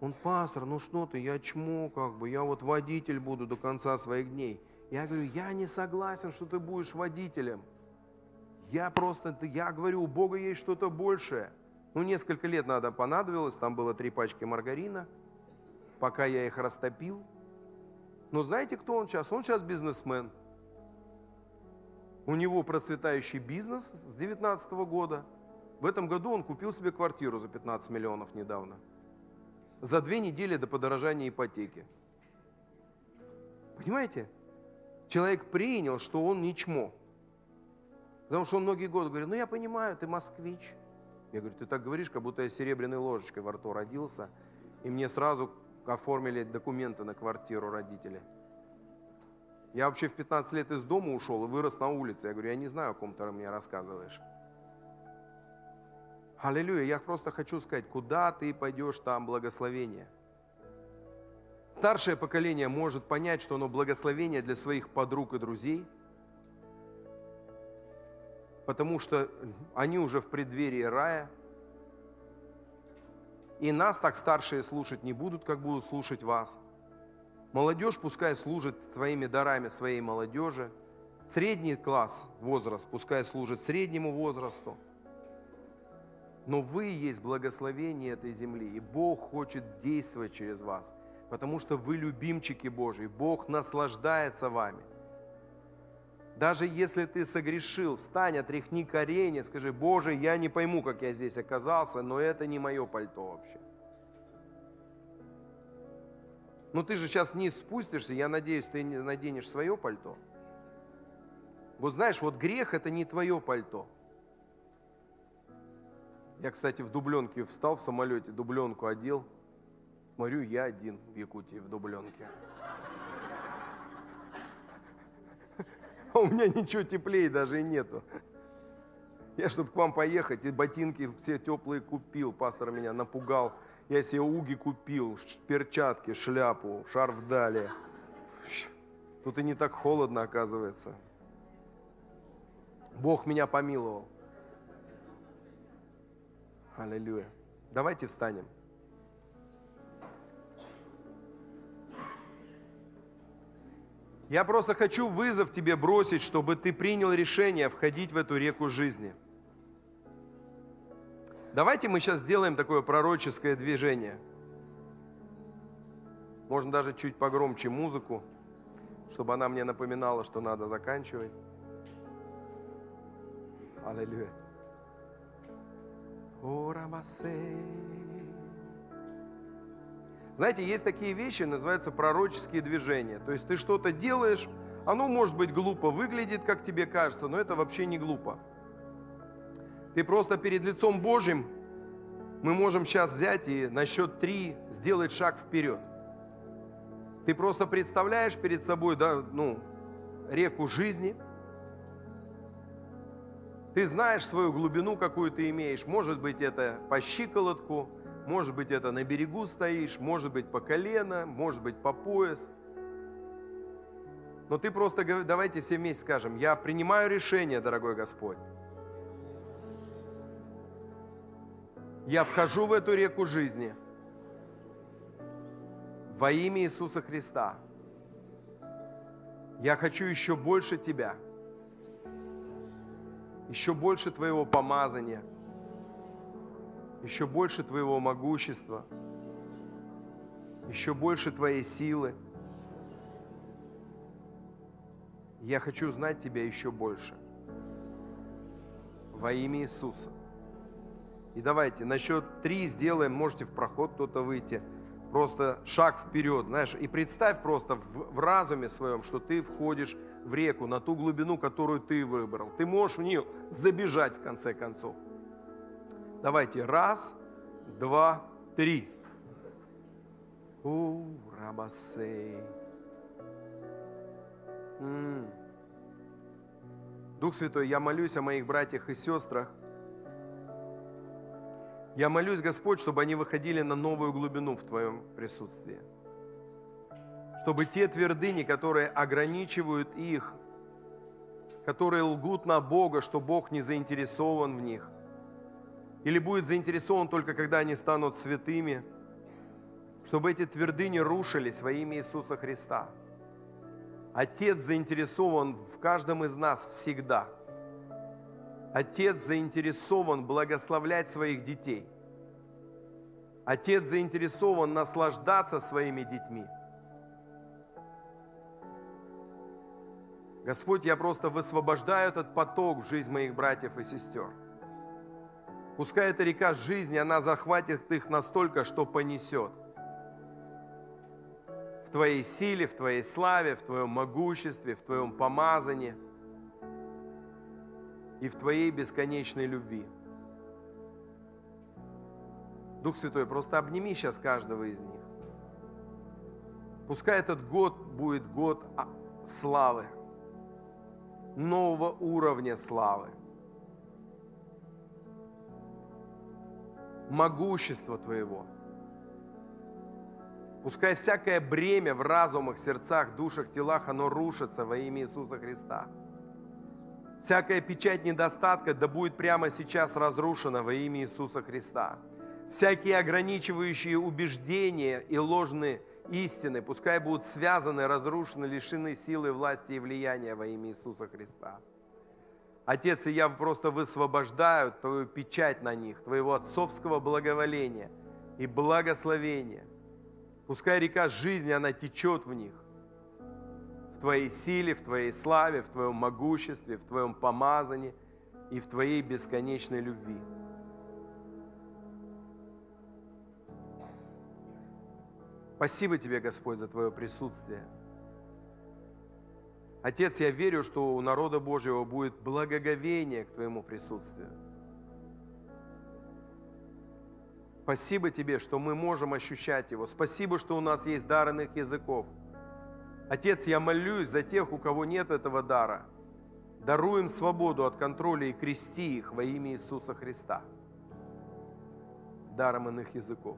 [SPEAKER 5] Он, пастор, что ты, я чмо, я вот водитель буду до конца своих дней. Я говорю, я не согласен, что ты будешь водителем. Я говорю, у Бога есть что-то большее. Ну, несколько лет понадобилось, там было 3 пачки маргарина, пока я их растопил. Но знаете, кто он сейчас? Он сейчас бизнесмен. У него процветающий бизнес с 2019 года. В этом году он купил себе квартиру за 15 миллионов недавно. За 2 недели до подорожания ипотеки. Понимаете? Человек принял, что он не чмо. Потому что он многие годы говорит, ну я понимаю, ты москвич. Я говорю, ты так говоришь, как будто я серебряной ложечкой во рту родился, и мне сразу оформили документы на квартиру родители. Я вообще в 15 лет из дома ушел и вырос на улице. Я говорю, я не знаю, о ком ты мне рассказываешь. Аллилуйя, я просто хочу сказать, куда ты пойдешь, там благословение. Старшее поколение может понять, что оно благословение для своих подруг и друзей, потому что они уже в преддверии рая. И нас так старшие слушать не будут, как будут слушать вас. Молодежь пускай служит своими дарами своей молодежи. Средний класс, возраст, пускай служит среднему возрасту. Но вы есть благословение этой земли, и Бог хочет действовать через вас, потому что вы любимчики Божьи, Бог наслаждается вами. Даже если ты согрешил, встань, отряхни корень, скажи, Боже, я не пойму, как я здесь оказался, но это не мое пальто вообще. Но ты же сейчас вниз спустишься, я надеюсь, ты наденешь свое пальто. Вот знаешь, вот грех это не твое пальто. Я, кстати, в дубленке встал в самолете, дубленку одел. Смотрю, я один в Якутии в дубленке. А у меня ничего теплее даже и нету. Я, чтобы к вам поехать, и ботинки все теплые купил. Пастор меня напугал. Я себе уги купил, перчатки, шляпу, шарф дали. Тут и не так холодно, оказывается. Бог меня помиловал. Аллилуйя. Давайте встанем. Я просто хочу вызов тебе бросить, чтобы ты принял решение входить в эту реку жизни. Давайте мы сейчас сделаем такое пророческое движение. Можно даже чуть погромче музыку, чтобы она мне напоминала, что надо заканчивать. Аллилуйя. Знаете, есть такие вещи, называются пророческие движения. То есть ты что-то делаешь, оно может быть глупо выглядит, как тебе кажется, но это вообще не глупо. Ты просто перед лицом Божьим, мы можем сейчас взять и на счет 3 сделать шаг вперед. Ты просто представляешь перед собой, реку жизни. Ты знаешь свою глубину, какую ты имеешь. Может быть, это по щиколотку, может быть, это на берегу стоишь, может быть, по колено, может быть, по пояс. Но ты просто, давайте все вместе скажем, я принимаю решение, дорогой Господь. Я вхожу в эту реку жизни во имя Иисуса Христа. Я хочу еще больше Тебя, еще больше Твоего помазания, еще больше Твоего могущества, еще больше Твоей силы. Я хочу знать Тебя еще больше. Во имя Иисуса. И давайте на счет 3 сделаем, можете в проход кто-то выйти, просто шаг вперед, знаешь, и представь просто в разуме своем, что ты входишь в реку на ту глубину, которую ты выбрал. Ты можешь в нее забежать в конце концов. Давайте, 1, 2, 3. Рабасей. Дух Святой, я молюсь о моих братьях и сестрах. Я молюсь, Господь, чтобы они выходили на новую глубину в Твоем присутствии. Чтобы те твердыни, которые ограничивают их, которые лгут на Бога, что Бог не заинтересован в них, или будет заинтересован только когда они станут святыми, чтобы эти твердыни рушились во имя Иисуса Христа. Отец заинтересован в каждом из нас всегда. Отец заинтересован благословлять своих детей. Отец заинтересован наслаждаться своими детьми. Господь, я просто высвобождаю этот поток в жизнь моих братьев и сестер. Пускай эта река жизни, она захватит их настолько, что понесет. В Твоей силе, в Твоей славе, в Твоем могуществе, в Твоем помазании и в Твоей бесконечной любви. Дух Святой, просто обними сейчас каждого из них. Пускай этот год будет год славы, нового уровня славы, могущества Твоего. Пускай всякое бремя в разумах, сердцах, душах, телах, оно рушится во имя Иисуса Христа. Всякая печать недостатка да будет прямо сейчас разрушена во имя Иисуса Христа. Всякие ограничивающие убеждения и ложные истины пускай будут связаны, разрушены, лишены силы, власти и влияния во имя Иисуса Христа. Отец, и я просто высвобождаю Твою печать на них, Твоего отцовского благоволения и благословения. Пускай река жизни, она течет в них, в Твоей силе, в Твоей славе, в Твоем могуществе, в Твоем помазании и в Твоей бесконечной любви. Спасибо Тебе, Господь, за Твое присутствие. Отец, я верю, что у народа Божьего будет благоговение к Твоему присутствию. Спасибо Тебе, что мы можем ощущать Его. Спасибо, что у нас есть дар иных языков. Отец, я молюсь за тех, у кого нет этого дара. Даруй им свободу от контроля и крести их во имя Иисуса Христа. Даром иных языков.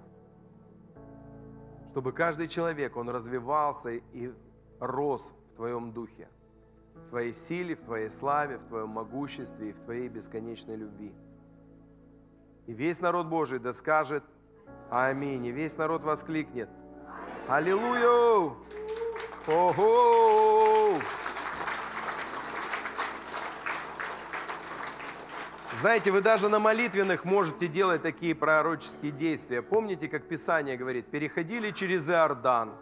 [SPEAKER 5] Чтобы каждый человек, он развивался и рос в Твоем духе, в Твоей силе, в Твоей славе, в Твоем могуществе и в Твоей бесконечной любви. И весь народ Божий да скажет аминь. И весь народ воскликнет аллилуйя! Ого! Знаете, вы даже на молитвенных можете делать такие пророческие действия. Помните, как Писание говорит, переходили через Иордан.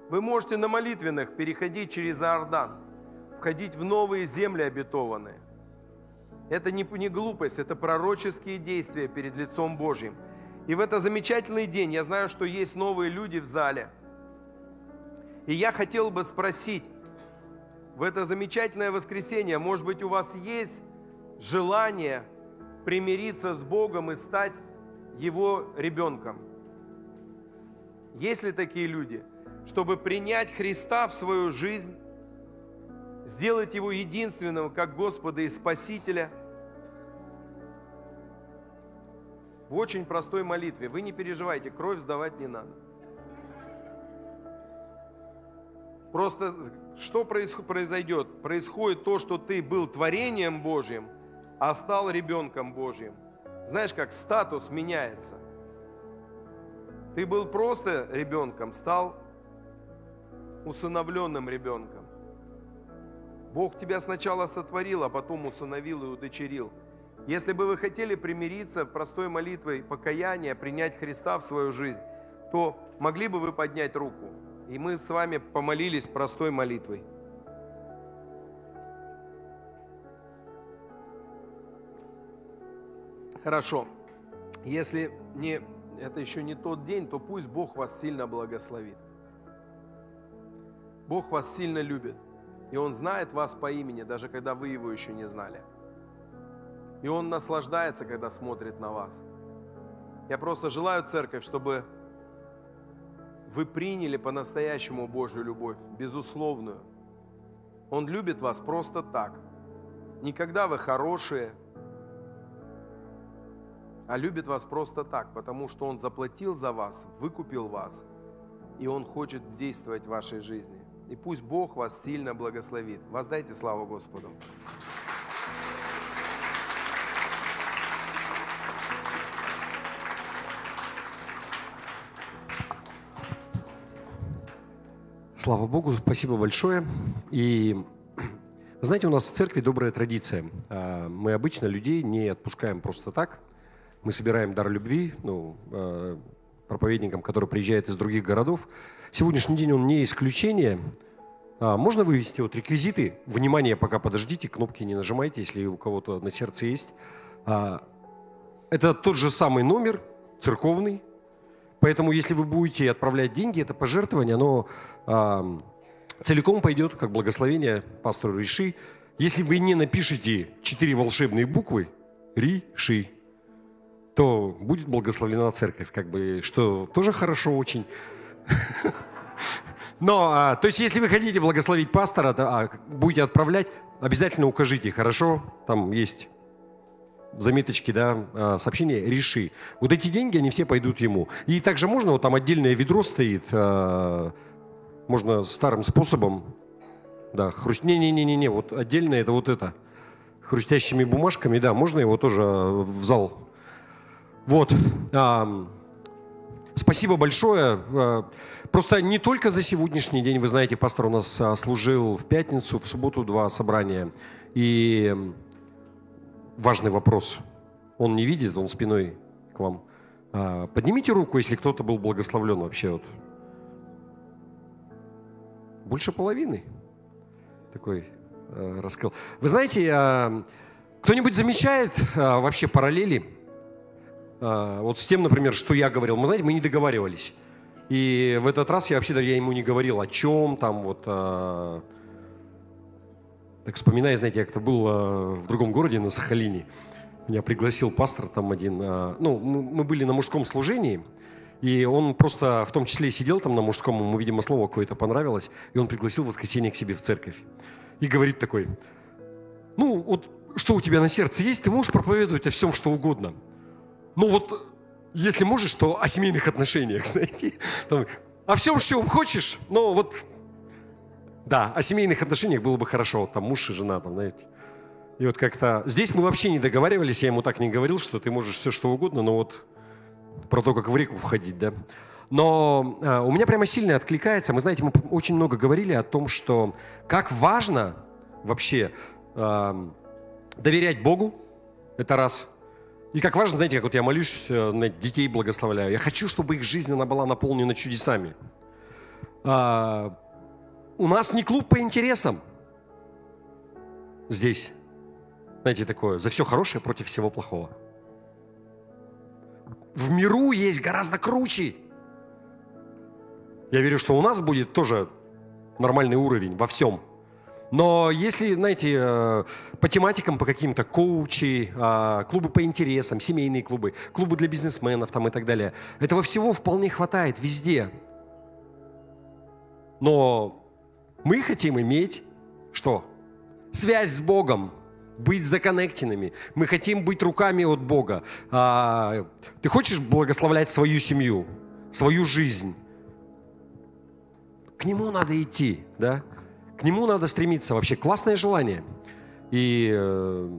[SPEAKER 5] Вы можете на молитвенных переходить через Иордан, входить в новые земли обетованные. Это не глупость, это пророческие действия перед лицом Божьим. И в этот замечательный день, я знаю, что есть новые люди в зале. И я хотел бы спросить, в это замечательное воскресенье, может быть, у вас есть желание примириться с Богом и стать Его ребенком? Есть ли такие люди, чтобы принять Христа в свою жизнь, сделать Его единственным, как Господа и Спасителя? В очень простой молитве. Вы не переживайте, кровь сдавать не надо. Просто что произойдет? Происходит то, что ты был творением Божьим, а стал ребенком Божьим. Знаешь, как статус меняется. Ты был просто ребенком, стал усыновленным ребенком. Бог тебя сначала сотворил, а потом усыновил и удочерил. Если бы вы хотели примириться простой молитвой покаяния, принять Христа в свою жизнь, то могли бы вы поднять руку? И мы с вами помолились простой молитвой. Хорошо. Если это еще не тот день, то пусть Бог вас сильно благословит. Бог вас сильно любит. И Он знает вас по имени, даже когда вы Его еще не знали. И Он наслаждается, когда смотрит на вас. Я просто желаю, церковь, чтобы вы приняли по-настоящему Божью любовь, безусловную. Он любит вас просто так. Не когда вы хорошие, а любит вас просто так, потому что Он заплатил за вас, выкупил вас, и Он хочет действовать в вашей жизни. И пусть Бог вас сильно благословит. Воздайте славу Господу.
[SPEAKER 1] Слава Богу, спасибо большое. И знаете, у нас в церкви добрая традиция. Мы обычно людей не отпускаем просто так. Мы собираем дар любви проповедникам, которые приезжают из других городов. Сегодняшний день он не исключение. Можно вывести вот реквизиты? Внимание, пока подождите, кнопки не нажимайте, если у кого-то на сердце есть. Это тот же самый номер, церковный. Поэтому, если вы будете отправлять деньги, это пожертвование, оно целиком пойдет как благословение пастору Риши. Если вы не напишете 4 волшебные буквы Риши, то будет благословлена церковь, что тоже хорошо очень. Но, то есть, если вы хотите благословить пастора, будете отправлять, обязательно укажите, хорошо? Там есть заметочки, да, сообщения «Реши». Вот эти деньги, они все пойдут ему. И также можно, вот там отдельное ведро стоит, можно старым способом, да, не-не-не, вот отдельно это вот это, хрустящими бумажками, да, можно его тоже в зал. Вот. Спасибо большое. Просто не только за сегодняшний день, вы знаете, пастор у нас служил в пятницу, в субботу 2 собрания. И важный вопрос. Он не видит, он спиной к вам. Поднимите руку, если кто-то был благословлен вообще. Вот. Больше половины. Такой раскол. Вы знаете, кто-нибудь замечает вообще параллели? Вот с тем, например, что я говорил. Мы, знаете, мы не договаривались. И в этот раз я ему не говорил о чем там вот. Так вспоминаю, знаете, я как-то был в другом городе, на Сахалине. Меня пригласил пастор там один. Мы были на мужском служении, и он просто в том числе сидел там на мужском, ему, видимо, слово какое-то понравилось, и он пригласил в воскресенье к себе в церковь. И говорит такой: ну, вот что у тебя на сердце есть, ты можешь проповедовать о всем, что угодно. Ну вот, если можешь, то о семейных отношениях, знаете. Там, о всем, что хочешь, но вот, да, о семейных отношениях было бы хорошо, вот там муж и жена, там, знаете. И вот как-то, здесь мы вообще не договаривались, я ему так не говорил, что ты можешь все, что угодно, но вот про то, как в реку входить, да. Но у меня прямо сильно откликается, мы, знаете, мы очень много говорили о том, что как важно вообще доверять Богу, это раз. И как важно, знаете, как вот я молюсь, детей благословляю. Я хочу, чтобы их жизнь, она была наполнена чудесами. У нас не клуб по интересам здесь. Знаете, такое, за все хорошее против всего плохого. В миру есть гораздо круче. Я верю, что у нас будет тоже нормальный уровень во всем. Но если, знаете, по тематикам, по каким-то коучи, клубы по интересам, семейные клубы, клубы для бизнесменов там и так далее, этого всего вполне хватает везде. Но мы хотим иметь что? Связь с Богом, быть законнектенными. Мы хотим быть руками от Бога. Ты хочешь благословлять свою семью, свою жизнь? К Нему надо идти, да? К Нему надо стремиться. Вообще классное желание. И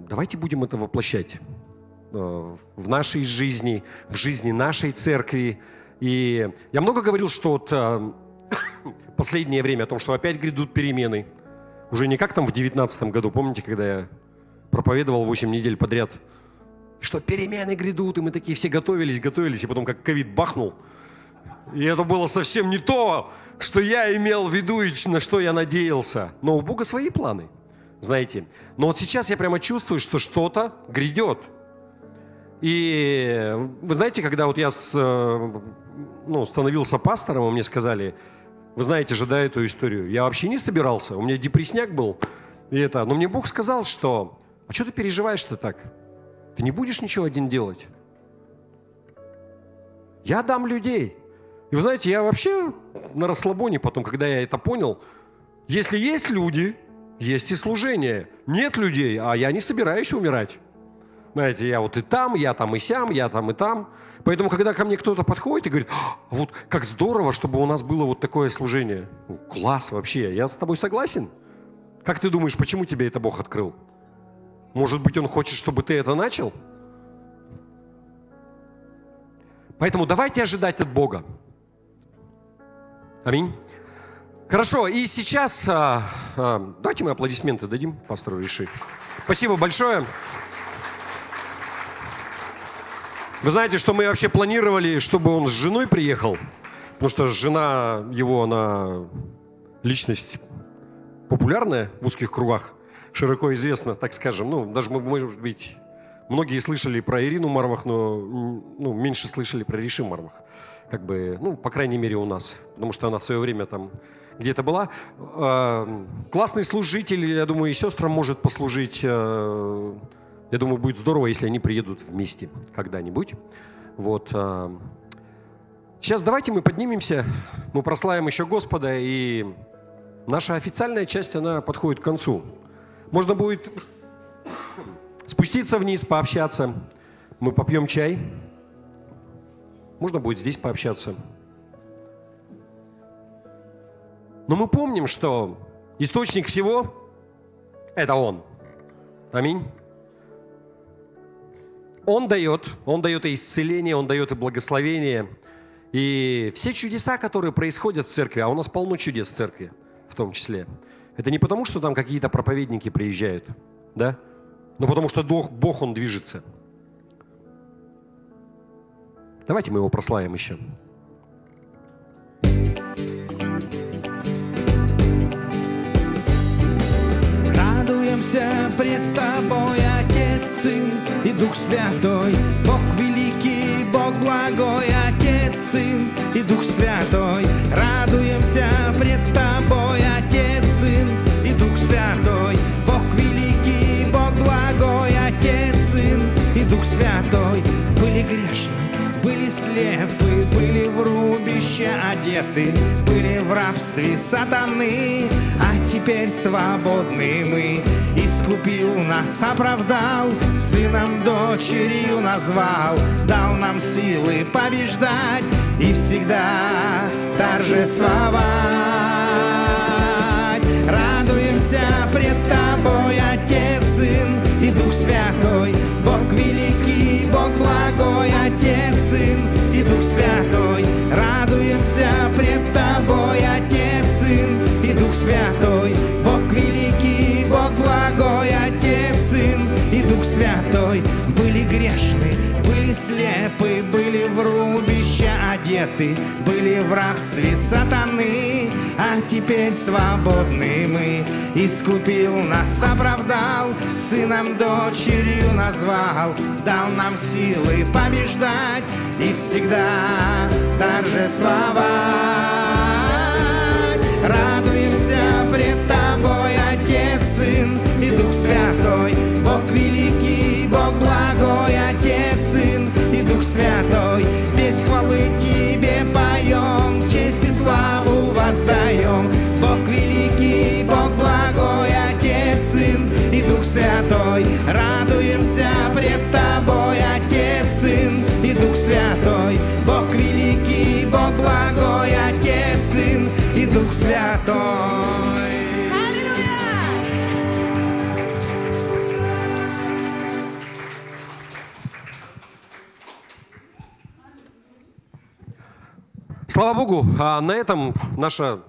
[SPEAKER 1] давайте будем это воплощать в нашей жизни, в жизни нашей церкви. И я много говорил, что вот последнее время о том, что опять грядут перемены. Уже не как там в 2019 году, помните, когда я проповедовал 8 недель подряд, что перемены грядут, и мы такие все готовились, и потом как ковид бахнул. И это было совсем не то, что я имел в виду и на что я надеялся. Но у Бога свои планы, знаете. Но вот сейчас я прямо чувствую, что что-то грядет. И вы знаете, когда вот я становился пастором, и мне сказали: вы знаете же, да, эту историю. Я вообще не собирался, у меня депрессняк был. Но мне Бог сказал, что: а что ты переживаешь-то так? Ты не будешь ничего один делать. Я дам людей. И вы знаете, я вообще на расслабоне потом, когда я это понял, если есть люди, есть и служение. Нет людей, а я не собираюсь умирать. Знаете, я вот и там и сям, я там и там. Поэтому, когда ко мне кто-то подходит и говорит: вот как здорово, чтобы у нас было вот такое служение. Класс вообще, я с тобой согласен. Как ты думаешь, почему тебе это Бог открыл? Может быть, Он хочет, чтобы ты это начал? Поэтому давайте ожидать от Бога. Аминь. Хорошо, и сейчас давайте мы аплодисменты дадим пастору Риши. Спасибо большое. Вы знаете, что мы вообще планировали, чтобы он с женой приехал, потому что жена его, она личность популярная в узких кругах, широко известна, так скажем. Ну, даже, может быть, многие слышали про Ирину Марвах, но меньше слышали про Риши Марвах. Как бы, по крайней мере, у нас, потому что она в свое время там где-то была. Классный служитель, я думаю, и сестрам может послужить. Я думаю, будет здорово, если они приедут вместе когда-нибудь. Вот. Сейчас давайте мы поднимемся, мы прославим еще Господа, и наша официальная часть, она подходит к концу. Можно будет спуститься вниз, пообщаться. Мы попьем чай. Можно будет здесь пообщаться. Но мы помним, что источник всего – это Он. Аминь. Он дает и исцеление, Он дает и благословение. И все чудеса, которые происходят в церкви, а у нас полно чудес в церкви в том числе, это не потому, что там какие-то проповедники приезжают, да? Но потому что Бог, Он движется. Давайте мы Его прославим еще.
[SPEAKER 2] Радуемся пред Тобой, Отец, Сын и Дух Святой, Бог великий, Бог благой, Отец, Сын и Дух Святой. Радуемся пред Тобой, Отец, Сын и Дух Святой, Бог великий, Бог благой, Отец, Сын и Дух Святой. Были грешны, были слепы, были в рубище одеты, были в рабстве сатаны, а теперь свободны мы. Искупил нас, оправдал, сыном, дочерью назвал, дал нам силы побеждать и всегда торжествовать. Радуемся пред Тобой, Отец, Сын и Дух Святой, Бог великий, Бог благой, Отец, Сын и Дух Святой. Радуемся пред Тобой, Отец, Сын и Дух Святой, Бог великий, Бог благой, Отец, Сын и Дух Святой. Были грешны, были слепы, были в рубище одеты, были в рабстве сатаны, а теперь свободны мы. Искупил нас, оправдал, сыном, дочерью назвал, дал нам силы побеждать и всегда торжествовать. Радуемся пред Тобой, Отец, Сын и Дух Святой, Бог великий, Бог благой, Отец, Сын и Дух Святой. Весь хвалы Тебе поем, честь и славу воздаем. Бог великий, Бог благой, Отец, Сын и Дух Святой. Радуемся пред Тобой, Отец, Сын и Дух Святой, Бог великий, Бог благой, Отец, Сын и Дух Святой.
[SPEAKER 1] Слава Богу, а на этом наша